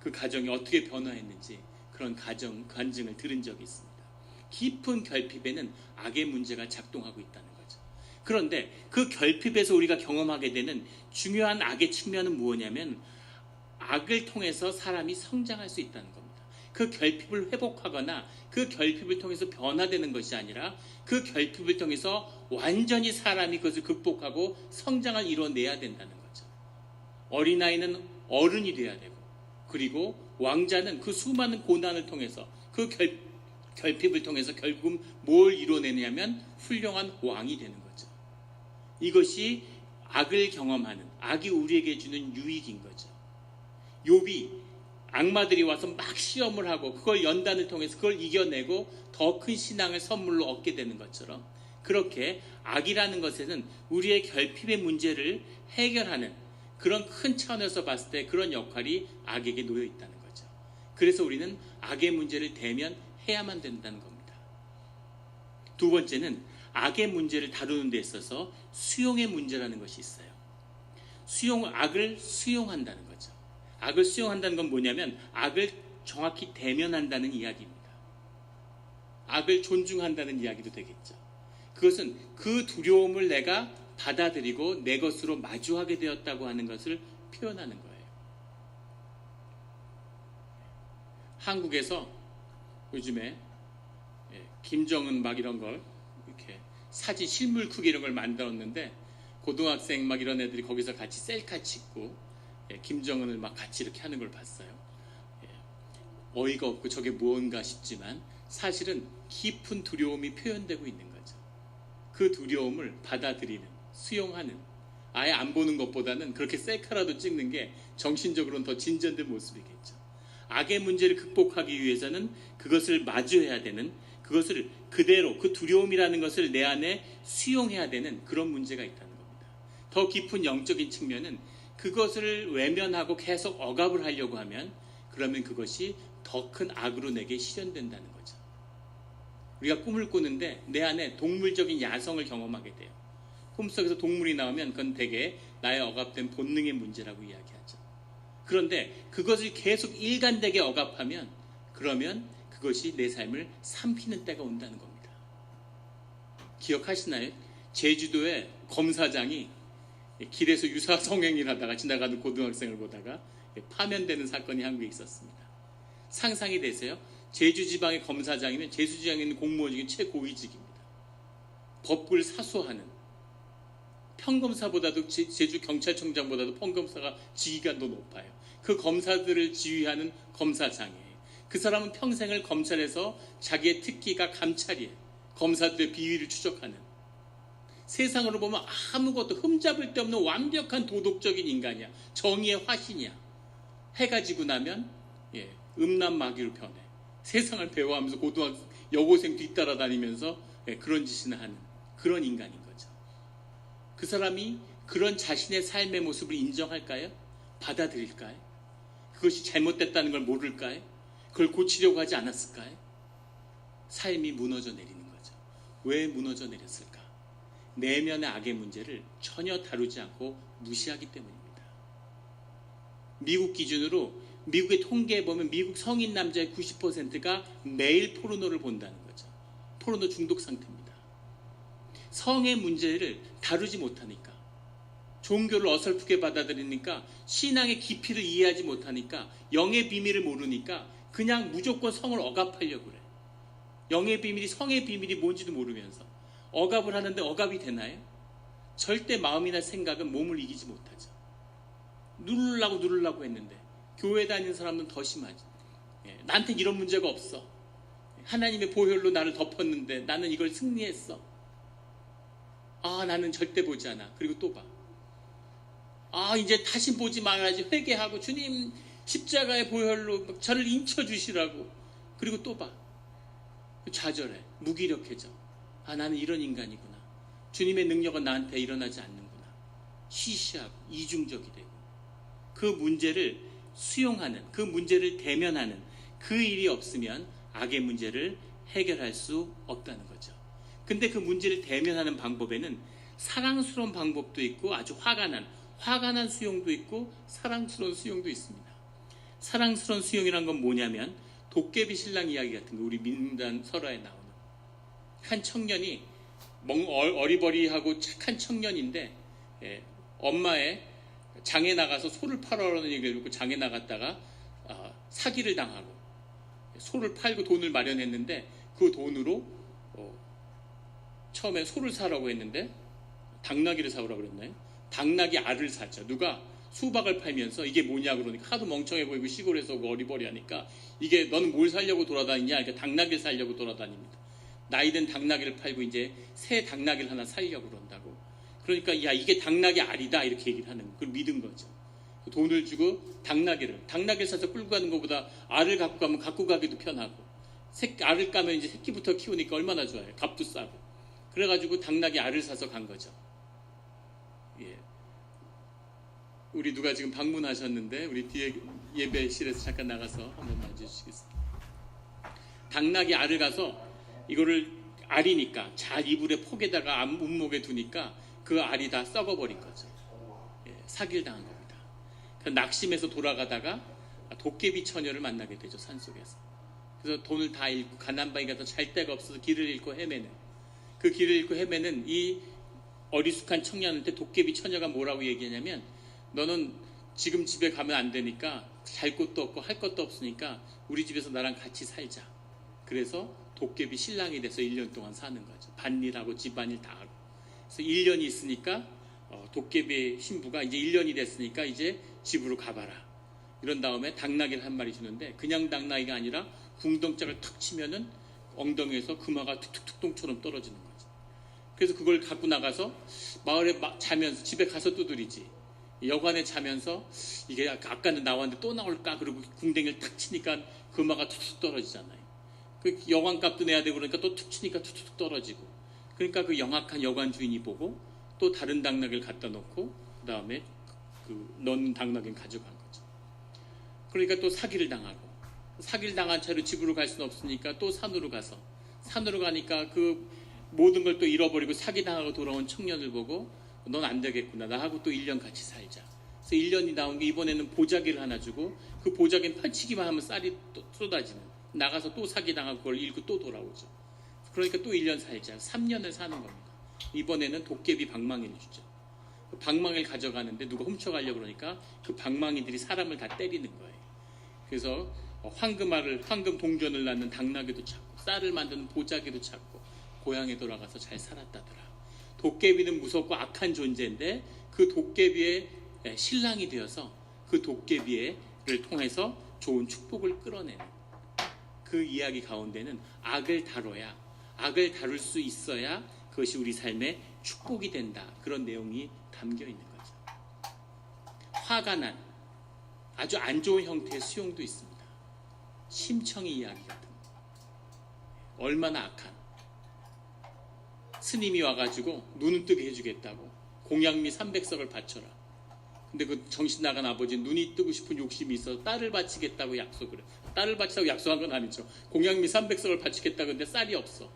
Speaker 1: 그 가정이 어떻게 변화했는지 그런 간증을 들은 적이 있습니다. 깊은 결핍에는 악의 문제가 작동하고 있다는 거죠. 그런데 그 결핍에서 우리가 경험하게 되는 중요한 악의 측면은 무엇이냐면 악을 통해서 사람이 성장할 수 있다는 겁니다. 그 결핍을 회복하거나 그 결핍을 통해서 변화되는 것이 아니라 그 결핍을 통해서 완전히 사람이 그것을 극복하고 성장을 이뤄내야 된다는 거죠. 어린아이는 어른이 돼야 되고 그리고 왕자는 그 수많은 고난을 통해서 그 결핍을 통해서 결국은 뭘 이뤄내냐면 훌륭한 왕이 되는 거죠. 이것이 악을 경험하는, 악이 우리에게 주는 유익인 거죠. 욥이 악마들이 와서 막 시험을 하고 그걸 연단을 통해서 그걸 이겨내고 더 큰 신앙을 선물로 얻게 되는 것처럼 그렇게 악이라는 것에는 우리의 결핍의 문제를 해결하는 그런 큰 차원에서 봤을 때 그런 역할이 악에게 놓여 있다는 거죠. 그래서 우리는 악의 문제를 대면해야만 된다는 겁니다. 두 번째는 악의 문제를 다루는 데 있어서 수용의 문제라는 것이 있어요. 악을 수용한다는 거죠. 악을 수용한다는 건 뭐냐면 악을 정확히 대면한다는 이야기입니다. 악을 존중한다는 이야기도 되겠죠. 그것은 그 두려움을 내가 받아들이고 내 것으로 마주하게 되었다고 하는 것을 표현하는 거예요. 한국에서 요즘에 김정은 막 이런 걸 이렇게 사진 실물 크기 이런 걸 만들었는데 고등학생 막 이런 애들이 거기서 같이 셀카 찍고 김정은을 막 같이 이렇게 하는 걸 봤어요. 어이가 없고 저게 무언가 싶지만 사실은 깊은 두려움이 표현되고 있는 거죠. 그 두려움을 받아들이는, 수용하는, 아예 안 보는 것보다는 그렇게 셀카라도 찍는 게 정신적으로는 더 진전된 모습이겠죠. 악의 문제를 극복하기 위해서는 그것을 마주해야 되는, 그것을 그대로 그 두려움이라는 것을 내 안에 수용해야 되는 그런 문제가 있다는 겁니다. 더 깊은 영적인 측면은 그것을 외면하고 계속 억압을 하려고 하면 그러면 그것이 더 큰 악으로 내게 실현된다는 거죠. 우리가 꿈을 꾸는데 내 안에 동물적인 야성을 경험하게 돼요. 꿈속에서 동물이 나오면 그건 대개 나의 억압된 본능의 문제라고 이야기하죠. 그런데 그것을 계속 일관되게 억압하면 그러면 그것이 내 삶을 삼키는 때가 온다는 겁니다. 기억하시나요? 제주도의 검사장이 길에서 유사 성행위를 하다가 지나가는 고등학생을 보다가 파면되는 사건이 한국에 있었습니다. 상상이 되세요? 제주지방의 검사장이면 제주지방에 있는 공무원 중에 최고위직입니다. 법을 사수하는, 평검사보다도 제주 경찰청장보다도 평검사가 직위가 더 높아요. 그 검사들을 지휘하는 검사장이에요. 그 사람은 평생을 검찰에서 자기의 특기가 감찰이에요. 검사들의 비위를 추적하는, 세상으로 보면 아무것도 흠잡을 데 없는 완벽한 도덕적인 인간이야. 정의의 화신이야. 해가 지고 나면 음란마귀로 변해. 세상을 배워하면서 여고생 뒤따라다니면서 그런 짓이나 하는 그런 인간인 거죠. 그 사람이 그런 자신의 삶의 모습을 인정할까요? 받아들일까요? 그것이 잘못됐다는 걸 모를까요? 그걸 고치려고 하지 않았을까요? 삶이 무너져 내리는 거죠. 왜 무너져 내렸을까? 내면의 악의 문제를 전혀 다루지 않고 무시하기 때문입니다. 미국 기준으로 미국의 통계에 보면 미국 성인 남자의 90%가 매일 포르노를 본다는 거죠. 포르노 중독 상태입니다. 성의 문제를 다루지 못하니까, 종교를 어설프게 받아들이니까, 신앙의 깊이를 이해하지 못하니까, 영의 비밀을 모르니까 그냥 무조건 성을 억압하려고 그래. 영의 비밀이, 성의 비밀이 뭔지도 모르면서 억압을 하는데 억압이 되나요? 절대 마음이나 생각은 몸을 이기지 못하죠. 누르려고 했는데 교회 다니는 사람은 더 심하지. 나한테 이런 문제가 없어. 하나님의 보혈로 나를 덮었는데 나는 이걸 승리했어. 나는 절대 보지 않아. 그리고 또 봐. 이제 다시 보지 말아야지. 회개하고 주님 십자가의 보혈로 저를 인쳐주시라고. 그리고 또 봐. 좌절해. 무기력해져. 나는 이런 인간이구나. 주님의 능력은 나한테 일어나지 않는구나. 시시하고 이중적이 되고 그 문제를 수용하는, 그 문제를 대면하는 그 일이 없으면 악의 문제를 해결할 수 없다는 거죠. 근데 그 문제를 대면하는 방법에는 사랑스러운 방법도 있고 아주 화가 난 수용도 있고 사랑스러운 수용도 있습니다. 사랑스러운 수용이란 건 뭐냐면 도깨비 신랑 이야기 같은 거, 우리 민단 설화에 나오는 한 청년이 어리버리하고 착한 청년인데 엄마의 장에 나가서 소를 팔아라는 얘기를 듣고 장에 나갔다가 사기를 당하고 소를 팔고 돈을 마련했는데 그 돈으로 처음에 소를 사라고 했는데 당나귀를 사오라고 그랬나요? 당나귀 알을 샀죠. 누가 수박을 팔면서 이게 뭐냐 그러니까 하도 멍청해 보이고 시골에서 어리버리하니까 이게 너는 뭘 사려고 돌아다니냐? 그러니까 당나귀를 사려고 돌아다닙니다. 나이든 당나귀를 팔고 이제 새 당나귀를 하나 사려고 그런다고. 그러니까 야 이게 당나귀 알이다 이렇게 얘기를 하는 거. 그걸 믿은 거죠. 돈을 주고 당나귀를 사서 끌고 가는 것보다 알을 갖고 가면 갖고 가기도 편하고 알을 까면 이제 새끼부터 키우니까 얼마나 좋아요. 값도 싸고. 그래가지고 당나귀 알을 사서 간 거죠. 예. 우리 누가 지금 방문하셨는데 우리 뒤에 예배실에서 잠깐 나가서 한번 만져주시겠습니다. 당나귀 알을 가서 이거를 알이니까 잘 이불에 폭에다가 문목에 두니까 그 알이 다 썩어버린 거죠. 예, 사기를 당한 겁니다. 낙심해서 돌아가다가 도깨비 처녀를 만나게 되죠. 산속에서. 그래서 돈을 다 잃고 가난방에 가서 잘 데가 없어서 길을 잃고 헤매는, 그 길을 잃고 헤매는 이 어리숙한 청년한테 도깨비 처녀가 뭐라고 얘기하냐면 너는 지금 집에 가면 안 되니까 잘 곳도 없고 할 것도 없으니까 우리 집에서 나랑 같이 살자. 그래서 도깨비 신랑이 돼서 1년 동안 사는 거죠. 밭일하고 집안일 다 하고. 그래서 1년이 있으니까 도깨비 신부가 이제 1년이 됐으니까 이제 집으로 가봐라. 이런 다음에 당나귀를 한 마리 주는데 그냥 당나귀가 아니라 궁덩짝을 탁 치면은 엉덩이에서 금화가 툭툭툭 처럼 떨어지는 거죠. 그래서 그걸 갖고 나가서 마을에 자면서 집에 가서 두드리지. 여관에 자면서 이게 아까는 나왔는데 또 나올까 그리고 궁뎅이를 탁 치니까 금화가 툭툭 떨어지잖아요. 그 여관값도 내야 되고 그러니까 또 툭 치니까 툭툭 떨어지고. 그러니까 그 영악한 여관 주인이 보고 또 다른 당나귀를 갖다 놓고 그 다음에 넣은 당나귀는 가져간 거죠. 그러니까 또 사기를 당한 채로 집으로 갈 수는 없으니까 또 산으로 가니까 그 모든 걸 또 잃어버리고 사기당하고 돌아온 청년을 보고 넌 안 되겠구나. 나하고 또 1년 같이 살자. 그래서 1년이 나온 게 이번에는 보자기를 하나 주고 그 보자기는 펼치기만 하면 쌀이 또 쏟아지는. 나가서 또 사기당하고 그걸 잃고 또 돌아오죠. 그러니까 또 1년 살자. 3년을 사는 겁니다. 이번에는 도깨비 방망이를 주죠. 방망이를 가져가는데 누가 훔쳐가려고 그러니까 그 방망이들이 사람을 다 때리는 거예요. 그래서 황금 동전을 낳는 당나귀도 찾고 쌀을 만드는 보자기도 찾고 고향에 돌아가서 잘 살았다더라. 도깨비는 무섭고 악한 존재인데 그 도깨비의 신랑이 되어서 그 도깨비를 통해서 좋은 축복을 끌어내는 그 이야기 가운데는 악을 다룰 수 있어야 그것이 우리 삶의 축복이 된다. 그런 내용이 담겨 있는 거죠. 화가 난 아주 안 좋은 형태의 수용도 있습니다. 심청이 이야기 같은 거. 얼마나 악한 스님이 와가지고 눈을 뜨게 해주겠다고 공양미 300석을 바쳐라. 근데 그 정신 나간 아버지는 눈이 뜨고 싶은 욕심이 있어서 딸을 바치겠다고 약속을 해. 딸을 바치라고 약속한 건 아니죠. 공양미 300석을 바치겠다고 했는데 쌀이 없어.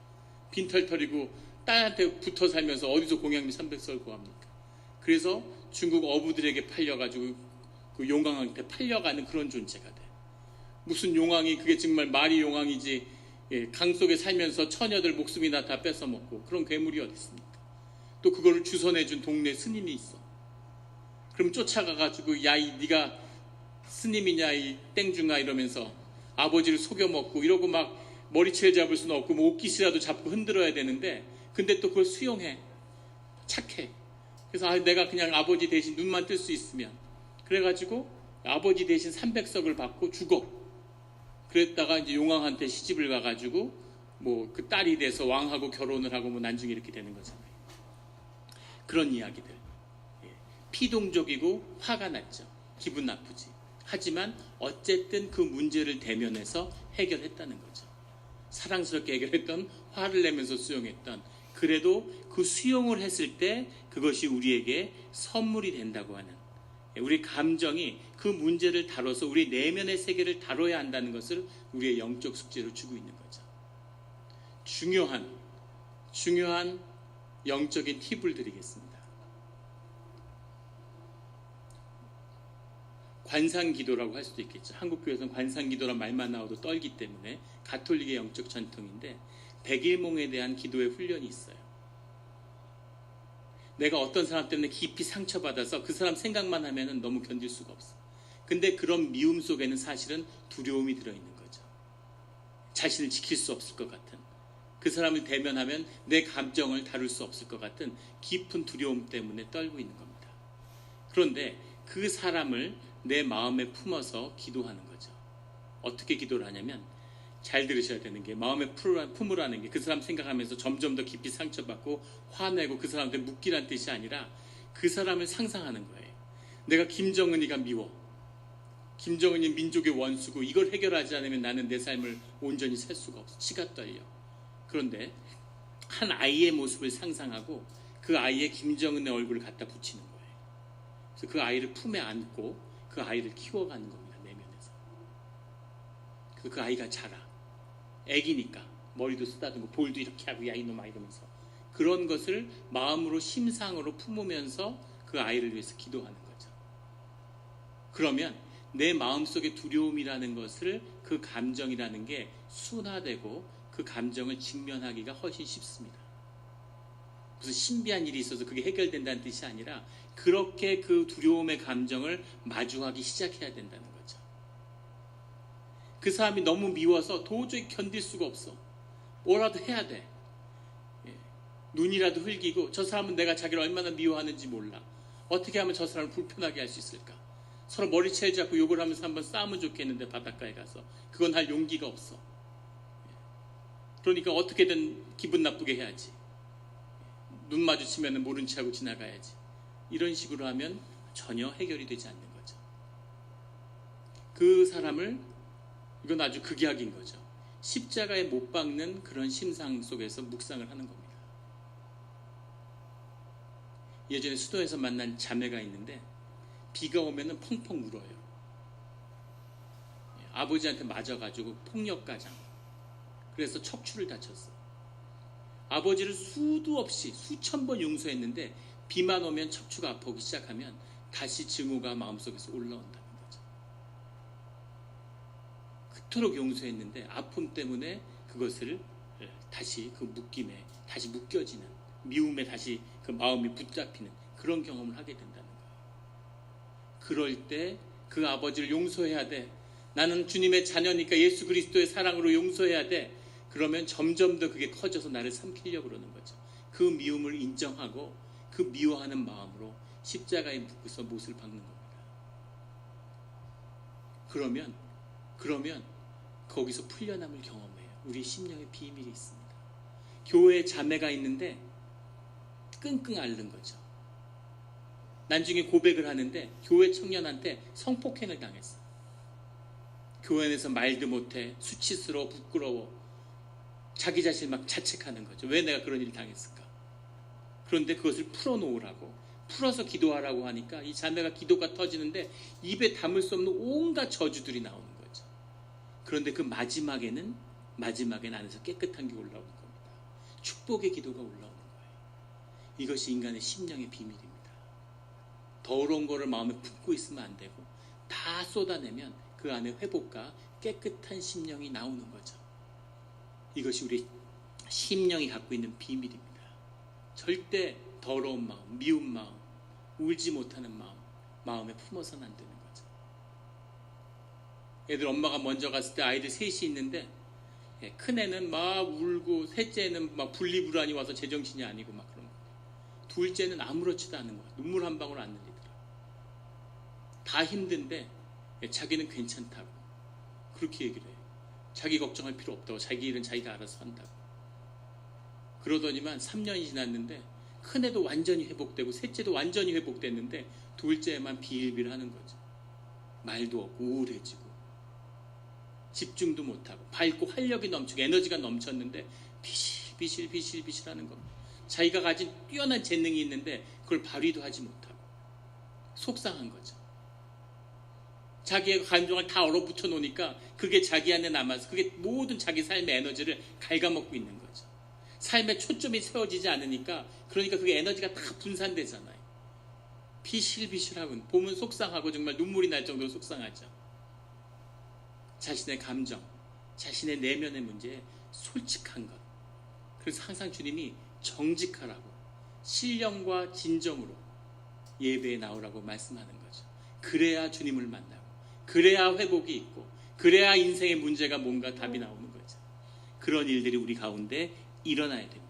Speaker 1: 빈털터리고 딸한테 붙어 살면서 어디서 공양미 300석을 구합니까? 그래서 중국 어부들에게 팔려가지고 그 용왕한테 팔려가는 그런 존재가 돼. 무슨 용왕이 그게 정말 말이 용왕이지. 예, 강 속에 살면서 처녀들 목숨이나 다 뺏어먹고 그런 괴물이 어디 있습니까? 또 그거를 주선해준 동네 스님이 있어. 그럼 쫓아가가지고 야 이 네가 스님이냐 이 땡중아 이러면서 아버지를 속여먹고 이러고 막 머리채를 잡을 수는 없고 뭐 옷깃이라도 잡고 흔들어야 되는데 근데 또 그걸 수용해. 착해. 그래서 내가 그냥 아버지 대신 눈만 뜰 수 있으면 그래가지고 아버지 대신 300석을 받고 죽어. 그랬다가 이제 용왕한테 시집을 가가지고 뭐 그 딸이 돼서 왕하고 결혼을 하고 뭐 나중에 이렇게 되는 거잖아요. 그런 이야기들. 피동적이고 화가 났죠. 기분 나쁘지. 하지만 어쨌든 그 문제를 대면해서 해결했다는 거죠. 사랑스럽게 해결했던, 화를 내면서 수용했던, 그래도 그 수용을 했을 때 그것이 우리에게 선물이 된다고 하는, 우리 감정이 그 문제를 다뤄서 우리 내면의 세계를 다뤄야 한다는 것을 우리의 영적 숙제로 주고 있는 거죠. 중요한 영적인 팁을 드리겠습니다. 관상기도라고 할 수도 있겠죠. 한국교회에서는 관상기도란 말만 나와도 떨기 때문에 가톨릭의 영적 전통인데, 백일몽에 대한 기도의 훈련이 있어요. 내가 어떤 사람 때문에 깊이 상처받아서 그 사람 생각만 하면 너무 견딜 수가 없어. 근데 그런 미움 속에는 사실은 두려움이 들어있는 거죠. 자신을 지킬 수 없을 것 같은, 그 사람을 대면하면 내 감정을 다룰 수 없을 것 같은 깊은 두려움 때문에 떨고 있는 겁니다. 그런데 그 사람을 내 마음에 품어서 기도하는 거죠. 어떻게 기도를 하냐면, 잘 들으셔야 되는 게, 마음에 품으라는 게 그 사람 생각하면서 점점 더 깊이 상처받고 화내고 그 사람한테 묻기란 뜻이 아니라 그 사람을 상상하는 거예요. 내가 김정은이가 미워. 김정은이 민족의 원수고 이걸 해결하지 않으면 나는 내 삶을 온전히 살 수가 없어. 치가 떨려. 그런데 한 아이의 모습을 상상하고 그 아이의 김정은의 얼굴을 갖다 붙이는 거예요. 그래서 그 아이를 품에 안고 그 아이를 키워가는 겁니다. 내면에서. 그래서 그 아이가 자라. 애기니까 머리도 쓰다듬고 볼도 이렇게 하고 야 이놈아 이러면서 그런 것을 마음으로 심상으로 품으면서 그 아이를 위해서 기도하는 거죠. 그러면 내 마음속의 두려움이라는 것을, 그 감정이라는 게 순화되고 그 감정을 직면하기가 훨씬 쉽습니다. 무슨 신비한 일이 있어서 그게 해결된다는 뜻이 아니라 그렇게 그 두려움의 감정을 마주하기 시작해야 된다는 거죠. 그 사람이 너무 미워서 도저히 견딜 수가 없어. 뭐라도 해야 돼. 눈이라도 흘기고, 저 사람은 내가 자기를 얼마나 미워하는지 몰라. 어떻게 하면 저 사람을 불편하게 할 수 있을까? 서로 머리채를 잡고 욕을 하면서 한번 싸우면 좋겠는데 바닷가에 가서 그건 할 용기가 없어. 그러니까 어떻게든 기분 나쁘게 해야지. 눈 마주치면 모른 체하고 지나가야지. 이런 식으로 하면 전혀 해결이 되지 않는 거죠. 그 사람을, 이건 아주 극약인 거죠. 십자가에 못 박는 그런 심상 속에서 묵상을 하는 겁니다. 예전에 수도에서 만난 자매가 있는데 비가 오면 펑펑 울어요. 아버지한테 맞아가지고 폭력가장. 그래서 척추를 다쳤어. 아버지를 수도 없이 수천 번 용서했는데 비만 오면 척추가 아프기 시작하면 다시 증오가 마음속에서 올라온다는 거죠. 그토록 용서했는데 아픔 때문에 그것을 다시 그 묶임에 다시 묶여지는, 미움에 다시 그 마음이 붙잡히는 그런 경험을 하게 된다는 거예요. 그럴 때 그 아버지를 용서해야 돼. 나는 주님의 자녀니까 예수 그리스도의 사랑으로 용서해야 돼. 그러면 점점 더 그게 커져서 나를 삼키려고 그러는 거죠. 그 미움을 인정하고 그 미워하는 마음으로 십자가에 묶어서 못을 박는 겁니다. 그러면 거기서 풀려남을 경험해요. 우리 심령의 비밀이 있습니다. 교회에 자매가 있는데 끙끙 앓는 거죠. 나중에 고백을 하는데 교회 청년한테 성폭행을 당했어. 교회 안에서 말도 못해, 수치스러워, 부끄러워, 자기 자신을 막 자책하는 거죠. 왜 내가 그런 일을 당했을까? 그런데 그것을 풀어놓으라고, 풀어서 기도하라고 하니까 이 자매가 기도가 터지는데 입에 담을 수 없는 온갖 저주들이 나오는 거죠. 그런데 그 마지막에는 안에서 깨끗한 게 올라오는 겁니다. 축복의 기도가 올라오는 거예요. 이것이 인간의 심령의 비밀입니다. 더러운 거를 마음에 품고 있으면 안 되고 다 쏟아내면 그 안에 회복과 깨끗한 심령이 나오는 거죠. 이것이 우리 심령이 갖고 있는 비밀입니다. 절대 더러운 마음, 미운 마음, 울지 못하는 마음에 품어서는 안 되는 거죠. 애들 엄마가 먼저 갔을 때 아이들 셋이 있는데 큰애는 막 울고 셋째는 막 분리불안이 와서 제정신이 아니고 막 그런 거예요. 둘째는 아무렇지도 않은 거야. 눈물 한 방울 안 흘리더라. 다 힘든데 자기는 괜찮다고 그렇게 얘기를 해요. 자기 걱정할 필요 없다고, 자기 일은 자기가 알아서 한다고. 그러더니만 3년이 지났는데 큰애도 완전히 회복되고 셋째도 완전히 회복됐는데 둘째만 비일비일하는 거죠. 말도 없고 우울해지고 집중도 못하고 밝고 활력이 넘치고 에너지가 넘쳤는데 비실비실하는 겁니다. 자기가 가진 뛰어난 재능이 있는데 그걸 발휘도 하지 못하고 속상한 거죠. 자기의 감정을 다 얼어붙여 놓으니까 그게 자기 안에 남아서 그게 모든 자기 삶의 에너지를 갉아먹고 있는 거죠. 삶의 초점이 세워지지 않으니까 그러니까 그게 에너지가 다 분산되잖아요. 비실비실하고 보면 속상하고 정말 눈물이 날 정도로 속상하죠. 자신의 감정, 자신의 내면의 문제에 솔직한 것. 그래서 항상 주님이 정직하라고 신령과 진정으로 예배에 나오라고 말씀하는 거죠. 그래야 주님을 만나고 그래야 회복이 있고 그래야 인생의 문제가 뭔가 답이 나오는 거죠. 그런 일들이 우리 가운데 일어나야 됩니다.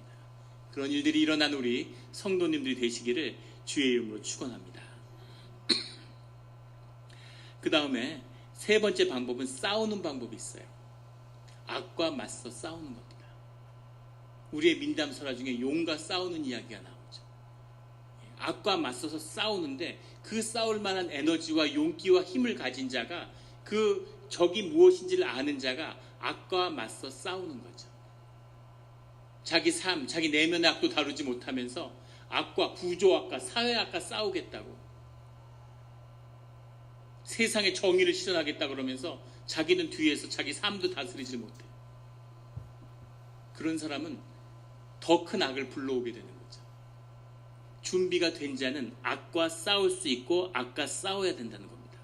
Speaker 1: 그런 일들이 일어난 우리 성도님들이 되시기를 주의 이름으로 축원합니다. 그 다음에 세 번째 방법은 싸우는 방법이 있어요. 악과 맞서 싸우는 겁니다. 우리의 민담설화 중에 용과 싸우는 이야기가 나오죠. 악과 맞서서 싸우는데 그 싸울 만한 에너지와 용기와 힘을 가진 자가 그 적이 무엇인지를 아는 자가 악과 맞서 싸우는 거죠. 자기 삶, 자기 내면의 악도 다루지 못하면서 악과 구조악과 사회악과 싸우겠다고 세상의 정의를 실현하겠다 그러면서 자기는 뒤에서 자기 삶도 다스리지 못해. 그런 사람은 더 큰 악을 불러오게 되는 거죠. 준비가 된 자는 악과 싸울 수 있고 악과 싸워야 된다는 겁니다.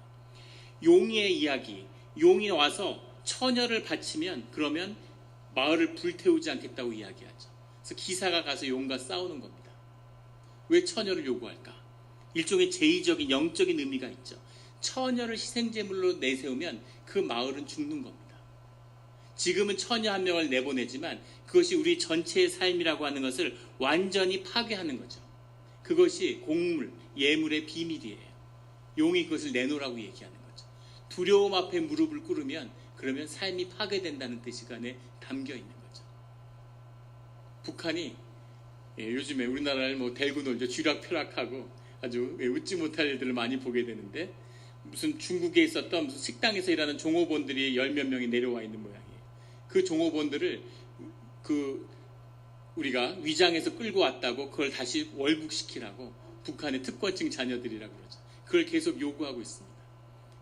Speaker 1: 용의 이야기, 용이 와서 처녀를 바치면 그러면 마을을 불태우지 않겠다고 이야기하죠. 그래서 기사가 가서 용과 싸우는 겁니다. 왜 처녀를 요구할까? 일종의 제의적인 영적인 의미가 있죠. 처녀를 희생제물로 내세우면 그 마을은 죽는 겁니다. 지금은 처녀 한 명을 내보내지만 그것이 우리 전체의 삶이라고 하는 것을 완전히 파괴하는 거죠. 그것이 공물, 예물의 비밀이에요. 용이 그것을 내놓으라고 얘기하는 거죠. 두려움 앞에 무릎을 꿇으면 그러면 삶이 파괴된다는 뜻이 그 안에 담겨 있는 거죠. 북한이 요즘에 우리나라를 대고 놀죠. 쥐락펴락하고 아주 웃지 못할 일들을 많이 보게 되는데 무슨 중국에 있었던 무슨 식당에서 일하는 종업원들이 10몇 명이 내려와 있는 모양이에요. 그 종업원들을 우리가 위장해서 끌고 왔다고 그걸 다시 월북시키라고 북한의 특권층 자녀들이라고 그러죠. 그걸 계속 요구하고 있습니다.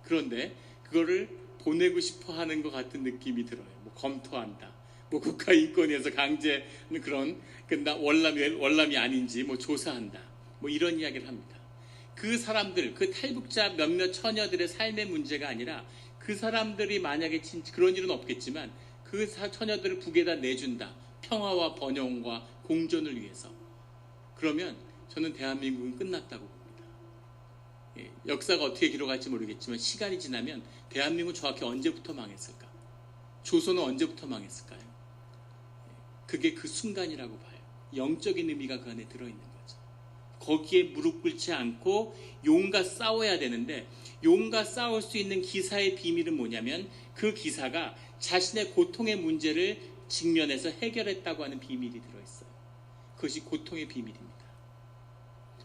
Speaker 1: 그런데 그거를 보내고 싶어 하는 것 같은 느낌이 들어요. 검토한다. 국가인권위에서 강제 그런 월남이 아닌지 조사한다. 이런 이야기를 합니다. 그 사람들, 그 탈북자 몇몇 처녀들의 삶의 문제가 아니라 그 사람들이 만약에 그런 일은 없겠지만 그 처녀들을 북에다 내준다. 평화와 번영과 공존을 위해서. 그러면 저는 대한민국은 끝났다고 봅니다. 역사가 어떻게 기록할지 모르겠지만 시간이 지나면 대한민국은 정확히 언제부터 망했을까? 조선은 언제부터 망했을까요? 그게 그 순간이라고 봐요. 영적인 의미가 그 안에 들어있는 거죠. 거기에 무릎 꿇지 않고 용과 싸워야 되는데 용과 싸울 수 있는 기사의 비밀은 뭐냐면 그 기사가 자신의 고통의 문제를 직면해서 해결했다고 하는 비밀이 들어있어요. 그것이 고통의 비밀입니다.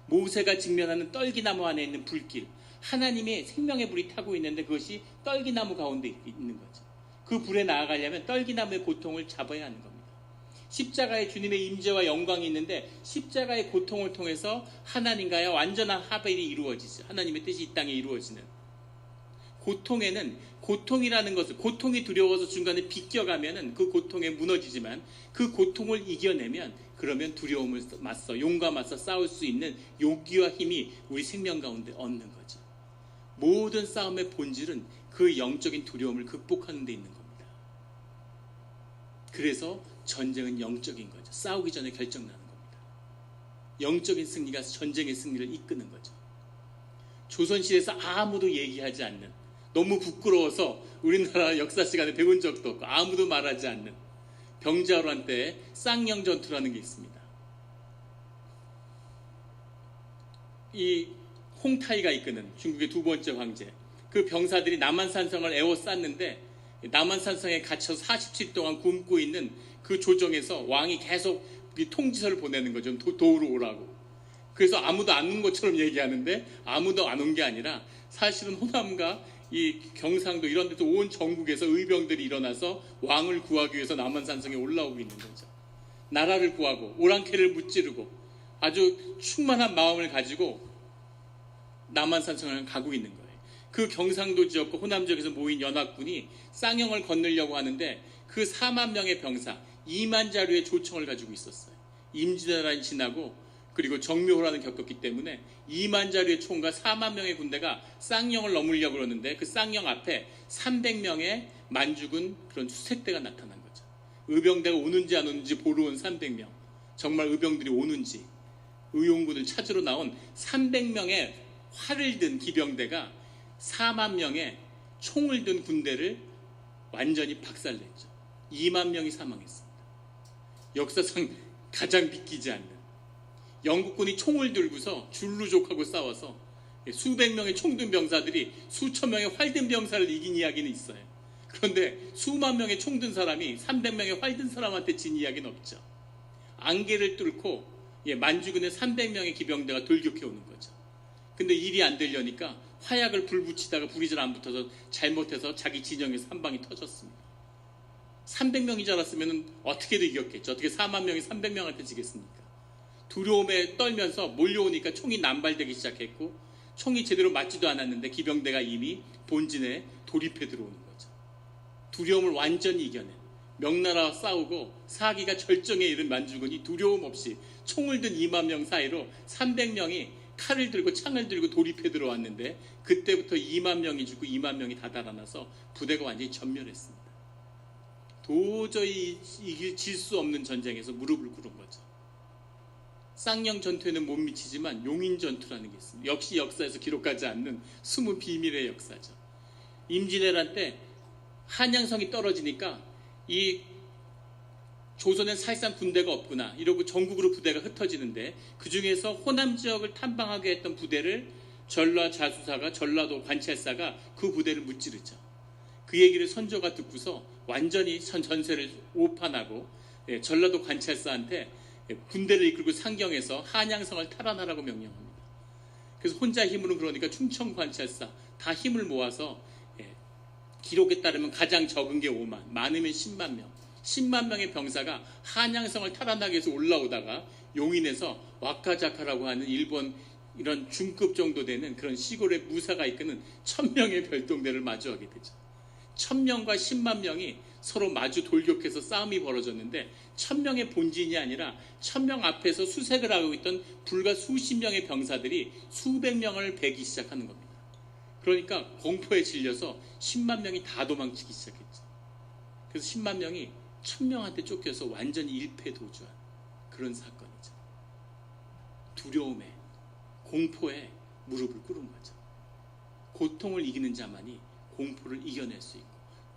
Speaker 1: 모세가 직면하는 떨기나무 안에 있는 불길, 하나님의 생명의 불이 타고 있는데 그것이 떨기나무 가운데 있는 거죠. 그 불에 나아가려면 떨기나무의 고통을 잡아야 하는 겁니다. 십자가에 주님의 임재와 영광이 있는데 십자가의 고통을 통해서 하나님과의 완전한 화합이 이루어지죠. 하나님의 뜻이 이 땅에 이루어지는. 고통에는 고통이라는 것을 고통이 두려워서 중간에 비껴가면은 그 고통에 무너지지만 그 고통을 이겨내면 그러면 두려움을 맞서 용과 맞서 싸울 수 있는 용기와 힘이 우리 생명 가운데 얻는 거죠. 모든 싸움의 본질은 그 영적인 두려움을 극복하는 데 있는 겁니다. 그래서 전쟁은 영적인 거죠. 싸우기 전에 결정나는 겁니다. 영적인 승리가 전쟁의 승리를 이끄는 거죠. 조선시대에서 아무도 얘기하지 않는, 너무 부끄러워서 우리나라 역사 시간에 배운 적도 없고 아무도 말하지 않는 병자호란 때의 쌍영 전투라는 게 있습니다. 이 홍타이가 이끄는 중국의 두 번째 황제, 그 병사들이 남한산성을 에워쌌는데 남한산성에 갇혀서 47일 동안 굶고 있는 그 조정에서 왕이 계속 통지서를 보내는 거죠. 도우러 오라고. 그래서 아무도 안 온 것처럼 얘기하는데 아무도 안 온 게 아니라 사실은 호남과 이 경상도 이런 데도 온 전국에서 의병들이 일어나서 왕을 구하기 위해서 남한산성에 올라오고 있는 거죠. 나라를 구하고 오랑캐를 무찌르고 아주 충만한 마음을 가지고 남한산성을 가고 있는 거예요. 그 경상도 지역과 호남 지역에서 모인 연합군이 쌍용을 건너려고 하는데 그 4만 명의 병사 2만 자루의 조총을 가지고 있었어요. 임진왜란이 지나고 그리고 정묘호란을 겪었기 때문에 2만 자루의 총과 4만 명의 군대가 쌍용을 넘으려고 그러는데 그 쌍용 앞에 300명의 만죽은 그런 수색대가 나타난 거죠. 의병대가 오는지 안 오는지 보러 온 300명. 정말 의병들이 오는지 의용군을 찾으러 나온 300명의 활을 든 기병대가 4만 명의 총을 든 군대를 완전히 박살냈죠. 2만 명이 사망했습니다. 역사상 가장 믿기지 않는 영국군이 총을 들고서 줄루족하고 싸워서 수백 명의 총든 병사들이 수천 명의 활든 병사를 이긴 이야기는 있어요. 그런데 수만 명의 총든 사람이 300명의 활든 사람한테 진 이야기는 없죠. 안개를 뚫고 만주군의 300명의 기병대가 돌격해 오는 거죠. 근데 일이 안 되려니까 화약을 불 붙이다가 불이 잘 안 붙어서 잘못해서 자기 진영에서 한 방이 터졌습니다. 300명이 자랐으면 어떻게든 이겼겠죠. 어떻게 4만 명이 300명한테 지겠습니까? 두려움에 떨면서 몰려오니까 총이 남발되기 시작했고 총이 제대로 맞지도 않았는데 기병대가 이미 본진에 돌입해 들어오는 거죠. 두려움을 완전히 이겨낸 명나라와 싸우고 사기가 절정에 이른 만주군이 두려움 없이 총을 든 2만 명 사이로 300명이 칼을 들고 창을 들고 돌입해 들어왔는데 그때부터 2만 명이 죽고 2만 명이 다 달아나서 부대가 완전히 전멸했습니다. 도저히 질 수 없는 전쟁에서 무릎을 꿇은 거죠. 쌍용 전투에는 못 미치지만 용인 전투라는 게 있습니다. 역시 역사에서 기록하지 않는 숨은 비밀의 역사죠. 임진왜란 때 한양성이 떨어지니까 이 조선엔 사실상 군대가 없구나 이러고 전국으로 부대가 흩어지는데 그 중에서 호남 지역을 탐방하게 했던 부대를 전라 자수사가 전라도 관찰사가 그 부대를 무찌르죠. 그 얘기를 선조가 듣고서 완전히 전세를 오판하고 전라도 관찰사한테 군대를 이끌고 상경해서 한양성을 탈환하라고 명령합니다. 그래서 혼자 힘으로 그러니까 충청 관찰사 다 힘을 모아서 기록에 따르면 가장 적은 게 5만, 많으면 10만 명. 10만 명의 병사가 한양성을 탈환하기 위해서 올라오다가 용인에서 와카자카라고 하는 일본 이런 중급 정도 되는 그런 시골의 무사가 이끄는 1000명의 별동대를 마주하게 되죠. 1000명과 10만 명이 서로 마주 돌격해서 싸움이 벌어졌는데 1000명의 본진이 아니라 1000명 앞에서 수색을 하고 있던 불과 수십 명의 병사들이 수백 명을 베기 시작하는 겁니다. 그러니까 공포에 질려서 10만 명이 다 도망치기 시작했죠. 그래서 10만 명이 1000명한테 쫓겨서 완전히 일패도주한 그런 사건이죠. 두려움에 공포에 무릎을 꿇은 거죠. 고통을 이기는 자만이 공포를 이겨낼 수 있고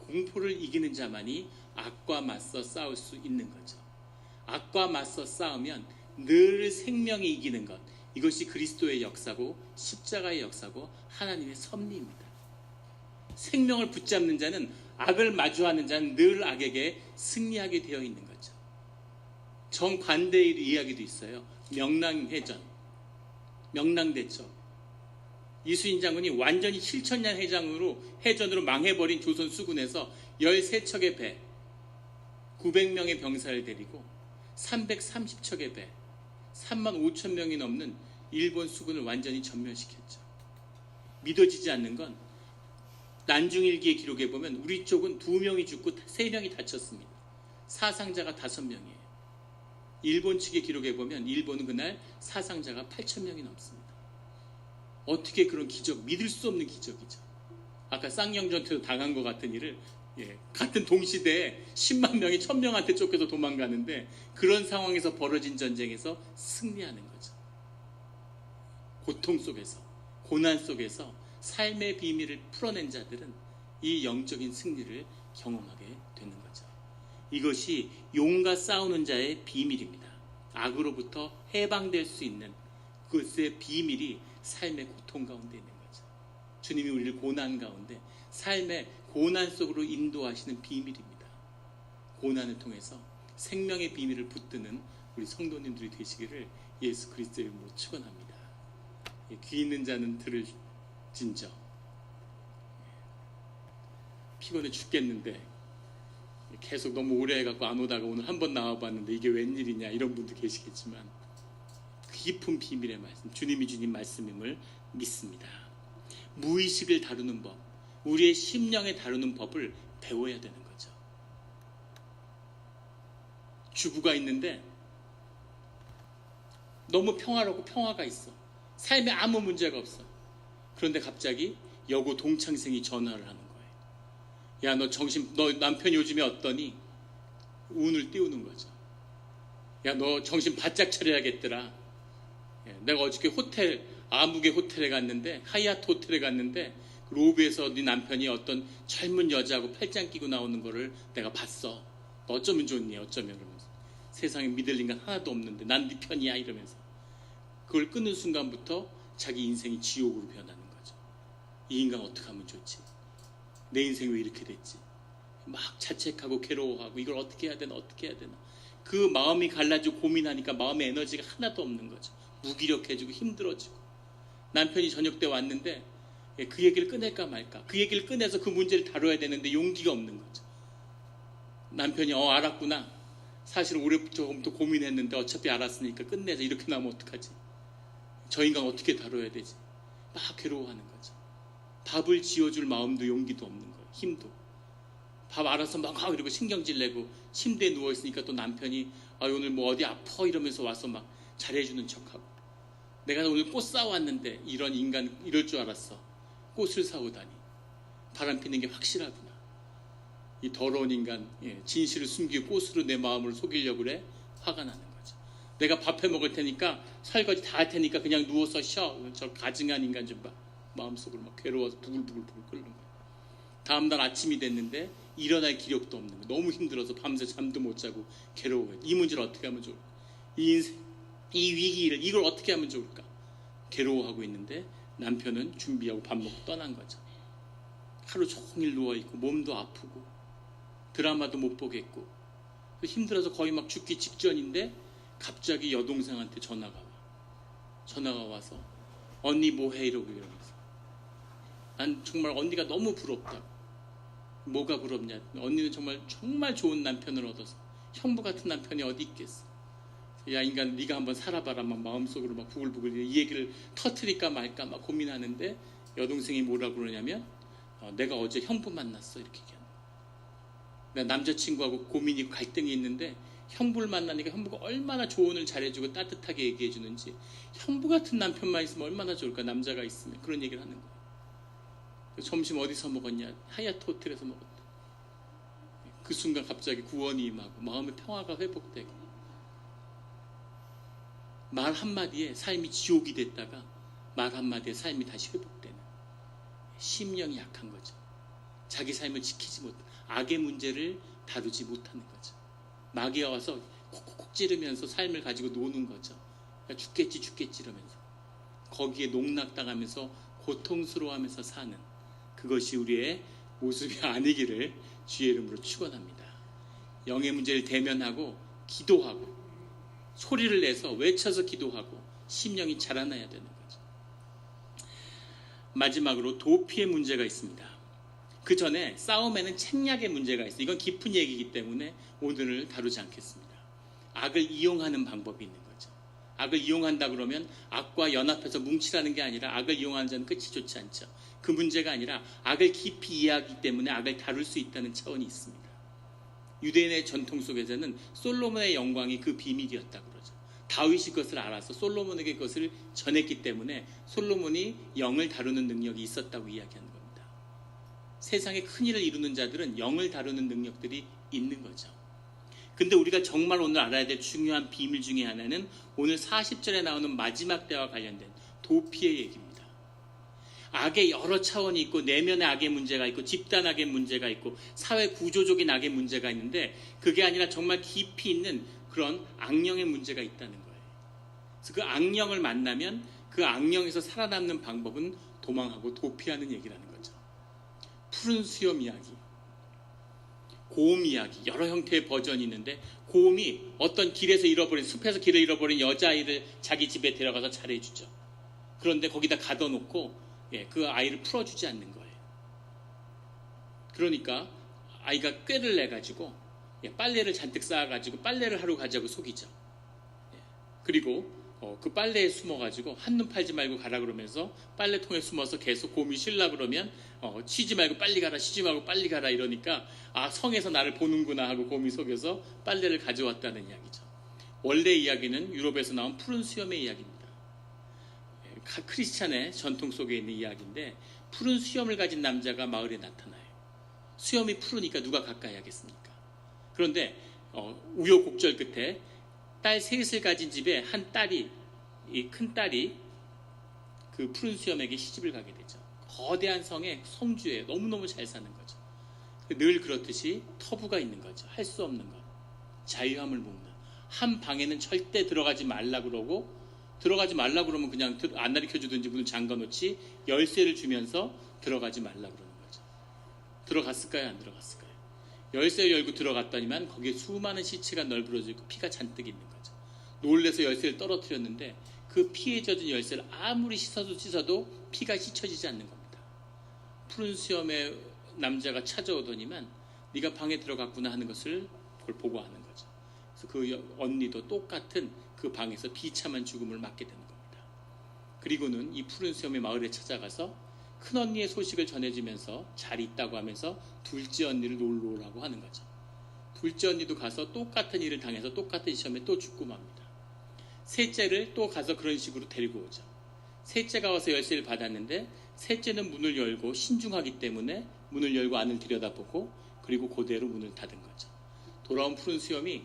Speaker 1: 공포를 이기는 자만이 악과 맞서 싸울 수 있는 거죠. 악과 맞서 싸우면 늘 생명이 이기는 것, 이것이 그리스도의 역사고 십자가의 역사고 하나님의 섭리입니다. 생명을 붙잡는 자는 악을 마주하는 자는 늘 악에게 승리하게 되어 있는 거죠. 정반대의 이야기도 있어요. 명랑해전, 명랑대첩. 이수인 장군이 완전히 7천년 해전으로 망해버린 조선 수군에서 13척의 배, 900명의 병사를 데리고 330척의 배, 3만 5천 명이 넘는 일본 수군을 완전히 전멸시켰죠. 믿어지지 않는 건 난중일기의 기록에 보면 우리 쪽은 2명이 죽고 3명이 다쳤습니다. 사상자가 5명이에요. 일본 측의 기록에 보면 일본은 그날 사상자가 8,000명이 넘습니다. 어떻게 그런 기적, 믿을 수 없는 기적이죠. 아까 쌍용전투에서 당한 것 같은 일을 같은 동시대에 10만 명이 1000명한테 쫓겨서 도망가는데 그런 상황에서 벌어진 전쟁에서 승리하는 거죠. 고통 속에서, 고난 속에서 삶의 비밀을 풀어낸 자들은 이 영적인 승리를 경험하게 되는 거죠. 이것이 용과 싸우는 자의 비밀입니다. 악으로부터 해방될 수 있는 그것의 비밀이 삶의 고통 가운데 있는 거죠. 주님이 우리를 고난 가운데 삶의 고난 속으로 인도하시는 비밀입니다. 고난을 통해서 생명의 비밀을 붙드는 우리 성도님들이 되시기를 예수 그리스도의 이름으로 축원합니다. 귀 있는 자는 들을진저. 피곤해 죽겠는데 계속 너무 오래 해갖고 안 오다가 오늘 한번 나와봤는데 이게 웬일이냐 이런 분도 계시겠지만 깊은 비밀의 말씀, 주님이 주님 말씀임을 믿습니다. 무의식을 다루는 법, 우리의 심령에 다루는 법을 배워야 되는 거죠. 주부가 있는데 너무 평화롭고 평화가 있어. 삶에 아무 문제가 없어. 그런데 갑자기 여고 동창생이 전화를 하는 거예요. 야, 너 남편이 요즘에 어떠니? 운을 띄우는 거죠. 야, 너 정신 바짝 차려야겠더라. 내가 어저께 아무개 호텔에 갔는데, 하얏트 호텔에 갔는데, 로비에서 네 남편이 어떤 젊은 여자하고 팔짱 끼고 나오는 거를 내가 봤어. 너 어쩌면 좋니? 어쩌면 그러면서. 세상에 믿을 인간 하나도 없는데 난 네 편이야 이러면서. 그걸 끊는 순간부터 자기 인생이 지옥으로 변하는 거죠. 이 인간 어떻게 하면 좋지? 내 인생이 왜 이렇게 됐지? 막 자책하고 괴로워하고 이걸 어떻게 해야 되나 어떻게 해야 되나. 그 마음이 갈라지고 고민하니까 마음의 에너지가 하나도 없는 거죠. 무기력해지고 힘들어지고. 남편이 저녁 때 왔는데 그 얘기를 꺼낼까 말까. 그 얘기를 꺼내서 그 문제를 다뤄야 되는데 용기가 없는 거죠. 남편이 알았구나. 사실 올해부터 고민했는데 어차피 알았으니까 끝내자. 이렇게 나오면 어떡하지? 저 인간 어떻게 다뤄야 되지? 막 괴로워하는 거죠. 밥을 지어줄 마음도 용기도 없는 거예요. 힘도. 밥 알아서 막 이러고 신경질 내고 침대에 누워있으니까 또 남편이 오늘 뭐 어디 아파 이러면서 와서 막 잘해주는 척하고. 내가 오늘 꽃 사왔는데 이런 인간 이럴 줄 알았어. 꽃을 사오다니. 바람 피는 게 확실하구나. 이 더러운 인간, 진실을 숨기고 꽃으로 내 마음을 속이려고 그래? 화가 나는 거죠. 내가 밥 해 먹을 테니까 설거지 다 할 테니까 그냥 누워서 쉬어. 저 가증한 인간 좀 봐. 마음속으로 막 괴로워서 부글부글 끓는 거예요. 다음날 아침이 됐는데 일어날 기력도 없는 거예요. 너무 힘들어서 밤새 잠도 못 자고 괴로워요. 이 문제를 어떻게 하면 좋을까? 이 위기를 이걸 어떻게 하면 좋을까? 괴로워하고 있는데 남편은 준비하고 밥 먹고 떠난 거죠. 하루 종일 누워있고 몸도 아프고 드라마도 못 보겠고 힘들어서 거의 막 죽기 직전인데 갑자기 여동생한테 전화가 와서 언니 뭐해? 이러면서 난 정말 언니가 너무 부럽다고. 뭐가 부럽냐? 언니는 정말 좋은 남편을 얻어서 형부 같은 남편이 어디 있겠어. 야 인간 네가 한번 살아봐라. 막 마음속으로 막 부글부글 이 얘기를 터뜨릴까 말까 막 고민하는데 여동생이 뭐라고 그러냐면 내가 어제 형부 만났어 이렇게 얘기하는 거야. 내가 남자친구하고 고민이 갈등이 있는데 형부를 만나니까 형부가 얼마나 조언을 잘해주고 따뜻하게 얘기해주는지 형부 같은 남편만 있으면 얼마나 좋을까. 남자가 있으면. 그런 얘기를 하는 거야. 점심 어디서 먹었냐? 하얏트 호텔에서 먹었다. 그 순간 갑자기 구원이 임하고 마음의 평화가 회복되고 말 한마디에 삶이 지옥이 됐다가 말 한마디에 삶이 다시 회복되는. 심령이 약한 거죠. 자기 삶을 지키지 못한 악의 문제를 다루지 못하는 거죠. 마귀가 와서 콕콕콕 찌르면서 삶을 가지고 노는 거죠. 죽겠지 이러면서 거기에 농락당하면서 고통스러워하면서 사는 그것이 우리의 모습이 아니기를 주의 이름으로 축원합니다. 영의 문제를 대면하고 기도하고 소리를 내서 외쳐서 기도하고 심령이 자라나야 되는 거죠. 마지막으로 도피의 문제가 있습니다. 그 전에 싸움에는 책략의 문제가 있어요. 이건 깊은 얘기이기 때문에 오늘을 다루지 않겠습니다. 악을 이용하는 방법이 있는 거죠. 악을 이용한다 그러면 악과 연합해서 뭉치라는 게 아니라 악을 이용하는 자는 끝이 좋지 않죠. 그 문제가 아니라 악을 깊이 이해하기 때문에 악을 다룰 수 있다는 차원이 있습니다. 유대인의 전통 속에서는 솔로몬의 영광이 그 비밀이었다고 그러죠. 다윗이 그것을 알아서 솔로몬에게 그것을 전했기 때문에 솔로몬이 영을 다루는 능력이 있었다고 이야기하는 겁니다. 세상에 큰 일을 이루는 자들은 영을 다루는 능력들이 있는 거죠. 근데 우리가 정말 오늘 알아야 될 중요한 비밀 중에 하나는 오늘 40절에 나오는 마지막 때와 관련된 도피의 얘기입니다. 악의 여러 차원이 있고 내면의 악의 문제가 있고 집단 악의 문제가 있고 사회 구조적인 악의 문제가 있는데 그게 아니라 정말 깊이 있는 그런 악령의 문제가 있다는 거예요. 그래서 그 악령을 만나면 그 악령에서 살아남는 방법은 도망하고 도피하는 얘기라는 거죠. 푸른 수염 이야기, 고음 이야기, 여러 형태의 버전이 있는데 고음이 어떤 길에서 잃어버린 숲에서 길을 잃어버린 여자아이를 자기 집에 데려가서 잘해주죠. 그런데 거기다 가둬놓고 그 아이를 풀어주지 않는 거예요. 그러니까 아이가 꾀를 내가지고 빨래를 잔뜩 쌓아가지고 빨래를 하러 가자고 속이죠. 그리고 그 빨래에 숨어가지고 한눈 팔지 말고 가라 그러면서 빨래통에 숨어서 계속 곰이 쉬려 그러면 쉬지 말고 빨리 가라, 쉬지 말고 빨리 가라 이러니까 성에서 나를 보는구나 하고 곰이 속여서 빨래를 가져왔다는 이야기죠. 원래 이야기는 유럽에서 나온 푸른 수염의 이야기입니다. 크리스찬의 전통 속에 있는 이야기인데 푸른 수염을 가진 남자가 마을에 나타나요. 수염이 푸르니까 누가 가까이 하겠습니까? 그런데 우여곡절 끝에 딸 셋을 가진 집에 한 딸이, 이 큰 딸이 그 푸른 수염에게 시집을 가게 되죠. 거대한 성의 성주에 너무너무 잘 사는 거죠. 늘 그렇듯이 터부가 있는 거죠. 할 수 없는 것. 자유함을 못 누려. 한 방에는 절대 들어가지 말라 그러고, 들어가지 말라 그러면 그냥 안 가르쳐주든지 문을 잠가놓지, 열쇠를 주면서 들어가지 말라 그러는 거죠. 들어갔을까요? 안 들어갔을까요? 열쇠를 열고 들어갔더니만 거기에 수많은 시체가 널브러져 있고 피가 잔뜩 있는 거죠. 놀래서 열쇠를 떨어뜨렸는데 그 피에 젖은 열쇠를 아무리 씻어도 피가 씻혀지지 않는 겁니다. 푸른 수염의 남자가 찾아오더니만 네가 방에 들어갔구나 하는 것을 그걸 보고 하는 거죠. 그래서 그 언니도 똑같은 그 방에서 비참한 죽음을 맞게 되는 겁니다. 그리고는 이 푸른 수염의 마을에 찾아가서 큰 언니의 소식을 전해주면서 잘 있다고 하면서 둘째 언니를 놀러 오라고 하는 거죠. 둘째 언니도 가서 똑같은 일을 당해서 똑같은 시험에 또 죽고 맙니다. 셋째를 또 가서 그런 식으로 데리고 오죠. 셋째가 와서 열쇠를 받았는데 셋째는 문을 열고 신중하기 때문에 문을 열고 안을 들여다보고 그리고 그대로 문을 닫은 거죠. 돌아온 푸른 수염이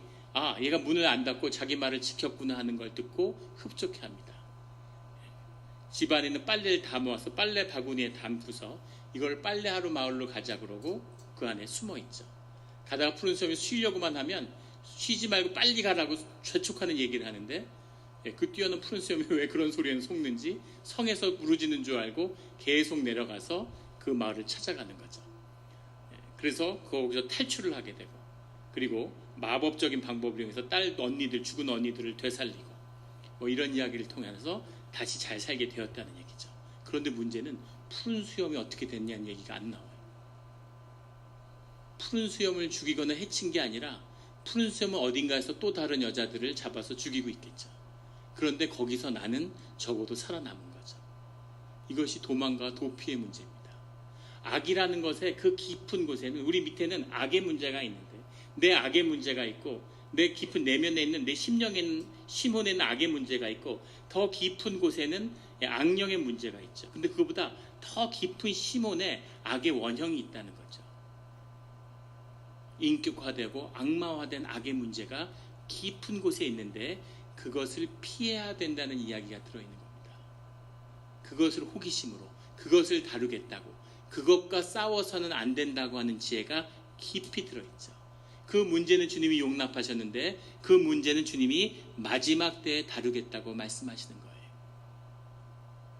Speaker 1: 얘가 문을 안 닫고 자기 말을 지켰구나 하는 걸 듣고 흡족해합니다. 집안에는 빨래를 다 모아서 빨래 바구니에 담고서 이걸 빨래하러 마을로 가자 그러고 그 안에 숨어 있죠. 가다가 푸른 수염이 쉬려고만 하면 쉬지 말고 빨리 가라고 재촉하는 얘기를 하는데 그 뛰어난 푸른 수염이 왜 그런 소리에는 속는지 성에서 부르짖는 줄 알고 계속 내려가서 그 마을을 찾아가는 거죠. 그래서 거기서 탈출을 하게 되고 그리고 마법적인 방법을 이용해서 죽은 언니들을 되살리고 이런 이야기를 통해서 다시 잘 살게 되었다는 얘기죠. 그런데 문제는 푸른 수염이 어떻게 됐냐는 얘기가 안 나와요. 푸른 수염을 죽이거나 해친 게 아니라 푸른 수염은 어딘가에서 또 다른 여자들을 잡아서 죽이고 있겠죠. 그런데 거기서 나는 적어도 살아남은 거죠. 이것이 도망과 도피의 문제입니다. 악이라는 것의 그 깊은 곳에는 우리 밑에는 악의 문제가 있는데 내 악의 문제가 있고 내 깊은 내면에 있는 내 심혼에는 악의 문제가 있고 더 깊은 곳에는 악령의 문제가 있죠. 근데 그거보다 더 깊은 심혼에 악의 원형이 있다는 거죠. 인격화되고 악마화된 악의 문제가 깊은 곳에 있는데 그것을 피해야 된다는 이야기가 들어있는 겁니다. 그것을 호기심으로 그것을 다루겠다고 그것과 싸워서는 안 된다고 하는 지혜가 깊이 들어있죠. 그 문제는 주님이 용납하셨는데 그 문제는 주님이 마지막 때에 다루겠다고 말씀하시는 거예요.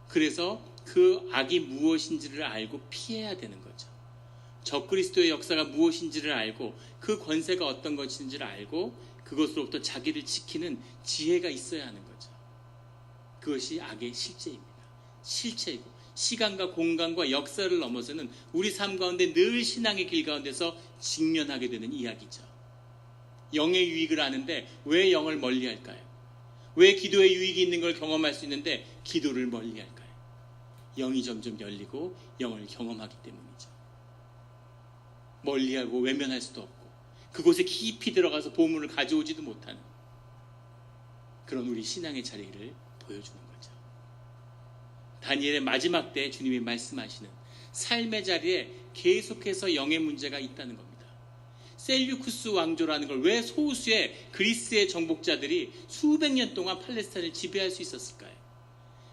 Speaker 1: 그래서 그 악이 무엇인지를 알고 피해야 되는 거죠. 적그리스도의 역사가 무엇인지를 알고 그 권세가 어떤 것인지를 알고 그것으로부터 자기를 지키는 지혜가 있어야 하는 거죠. 그것이 악의 실제입니다. 실체이고 시간과 공간과 역사를 넘어서는 우리 삶 가운데 늘 신앙의 길 가운데서 직면하게 되는 이야기죠. 영의 유익을 아는데 왜 영을 멀리할까요? 왜 기도의 유익이 있는 걸 경험할 수 있는데 기도를 멀리할까요? 영이 점점 열리고 영을 경험하기 때문이죠. 멀리하고 외면할 수도 없고 그곳에 깊이 들어가서 보물을 가져오지도 못하는 그런 우리 신앙의 자리를 보여주는 거죠. 다니엘의 마지막 때 주님이 말씀하시는 삶의 자리에 계속해서 영의 문제가 있다는 겁니다. 셀류쿠스 왕조라는 걸 왜 소수의 그리스의 정복자들이 수백 년 동안 팔레스타인을 지배할 수 있었을까요?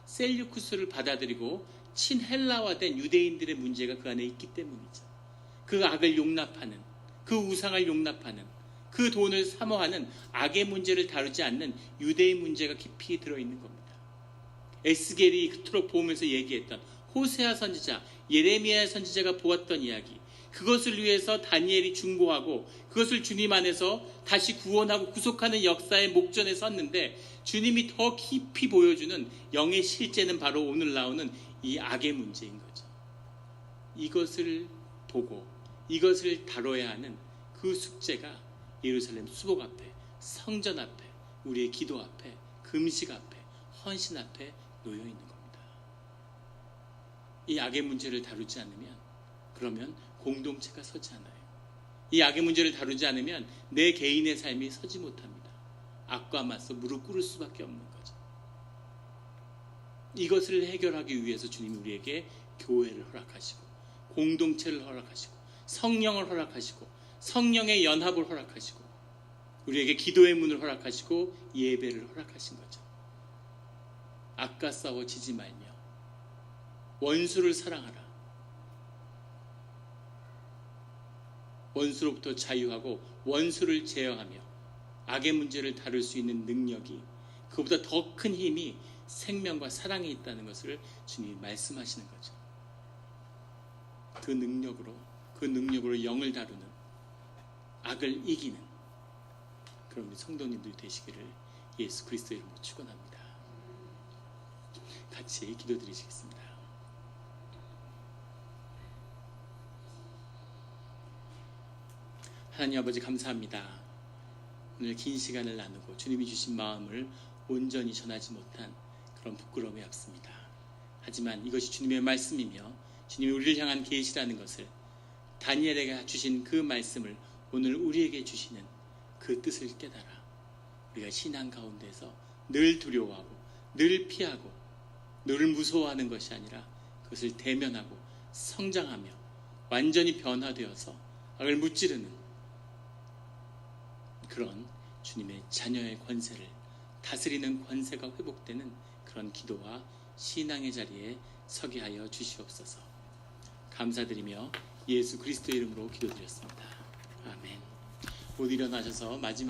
Speaker 1: 셀류쿠스를 받아들이고 친헬라화된 유대인들의 문제가 그 안에 있기 때문이죠. 그 악을 용납하는, 그 우상을 용납하는, 그 돈을 사모하는 악의 문제를 다루지 않는 유대인 문제가 깊이 들어있는 겁니다. 에스겔이 그토록 보면서 얘기했던 호세아 선지자, 예레미야 선지자가 보았던 이야기, 그것을 위해서 다니엘이 중보하고 그것을 주님 안에서 다시 구원하고 구속하는 역사의 목전에 섰는데 주님이 더 깊이 보여주는 영의 실제는 바로 오늘 나오는 이 악의 문제인 거죠. 이것을 보고 이것을 다뤄야 하는 그 숙제가 예루살렘 수복 앞에, 성전 앞에, 우리의 기도 앞에, 금식 앞에, 헌신 앞에 놓여 있는 겁니다. 이 악의 문제를 다루지 않으면, 그러면 공동체가 서지 않아요. 이 악의 문제를 다루지 않으면 내 개인의 삶이 서지 못합니다. 악과 맞서 무릎 꿇을 수밖에 없는 거죠. 이것을 해결하기 위해서 주님이 우리에게 교회를 허락하시고, 공동체를 허락하시고, 성령을 허락하시고, 성령의 연합을 허락하시고, 우리에게 기도의 문을 허락하시고, 예배를 허락하신 거죠. 악과 싸워 지지 말며 원수를 사랑하라. 원수로부터 자유하고 원수를 제어하며 악의 문제를 다룰 수 있는 능력이, 그보다 더 큰 힘이 생명과 사랑에 있다는 것을 주님이 말씀하시는 거죠. 그 능력으로 영을 다루는, 악을 이기는 그런 우리 성도님들이 되시기를 예수 그리스도의 이름으로 축원합니다. 같이 기도드리시겠습니다. 하나님 아버지, 감사합니다. 오늘 긴 시간을 나누고 주님이 주신 마음을 온전히 전하지 못한 그런 부끄러움이 앞섭니다. 하지만 이것이 주님의 말씀이며 주님이 우리를 향한 계시라는 것을, 다니엘에게 주신 그 말씀을 오늘 우리에게 주시는 그 뜻을 깨달아 우리가 신앙 가운데서 늘 두려워하고 늘 피하고 늘 무서워하는 것이 아니라 그것을 대면하고 성장하며 완전히 변화되어서 악을 무찌르는 그런 주님의 자녀의 권세를, 다스리는 권세가 회복되는 그런 기도와 신앙의 자리에 서게 하여 주시옵소서. 감사드리며 예수 그리스도의 이름으로 기도드렸습니다. 아멘. 못 일어나셔서 마지막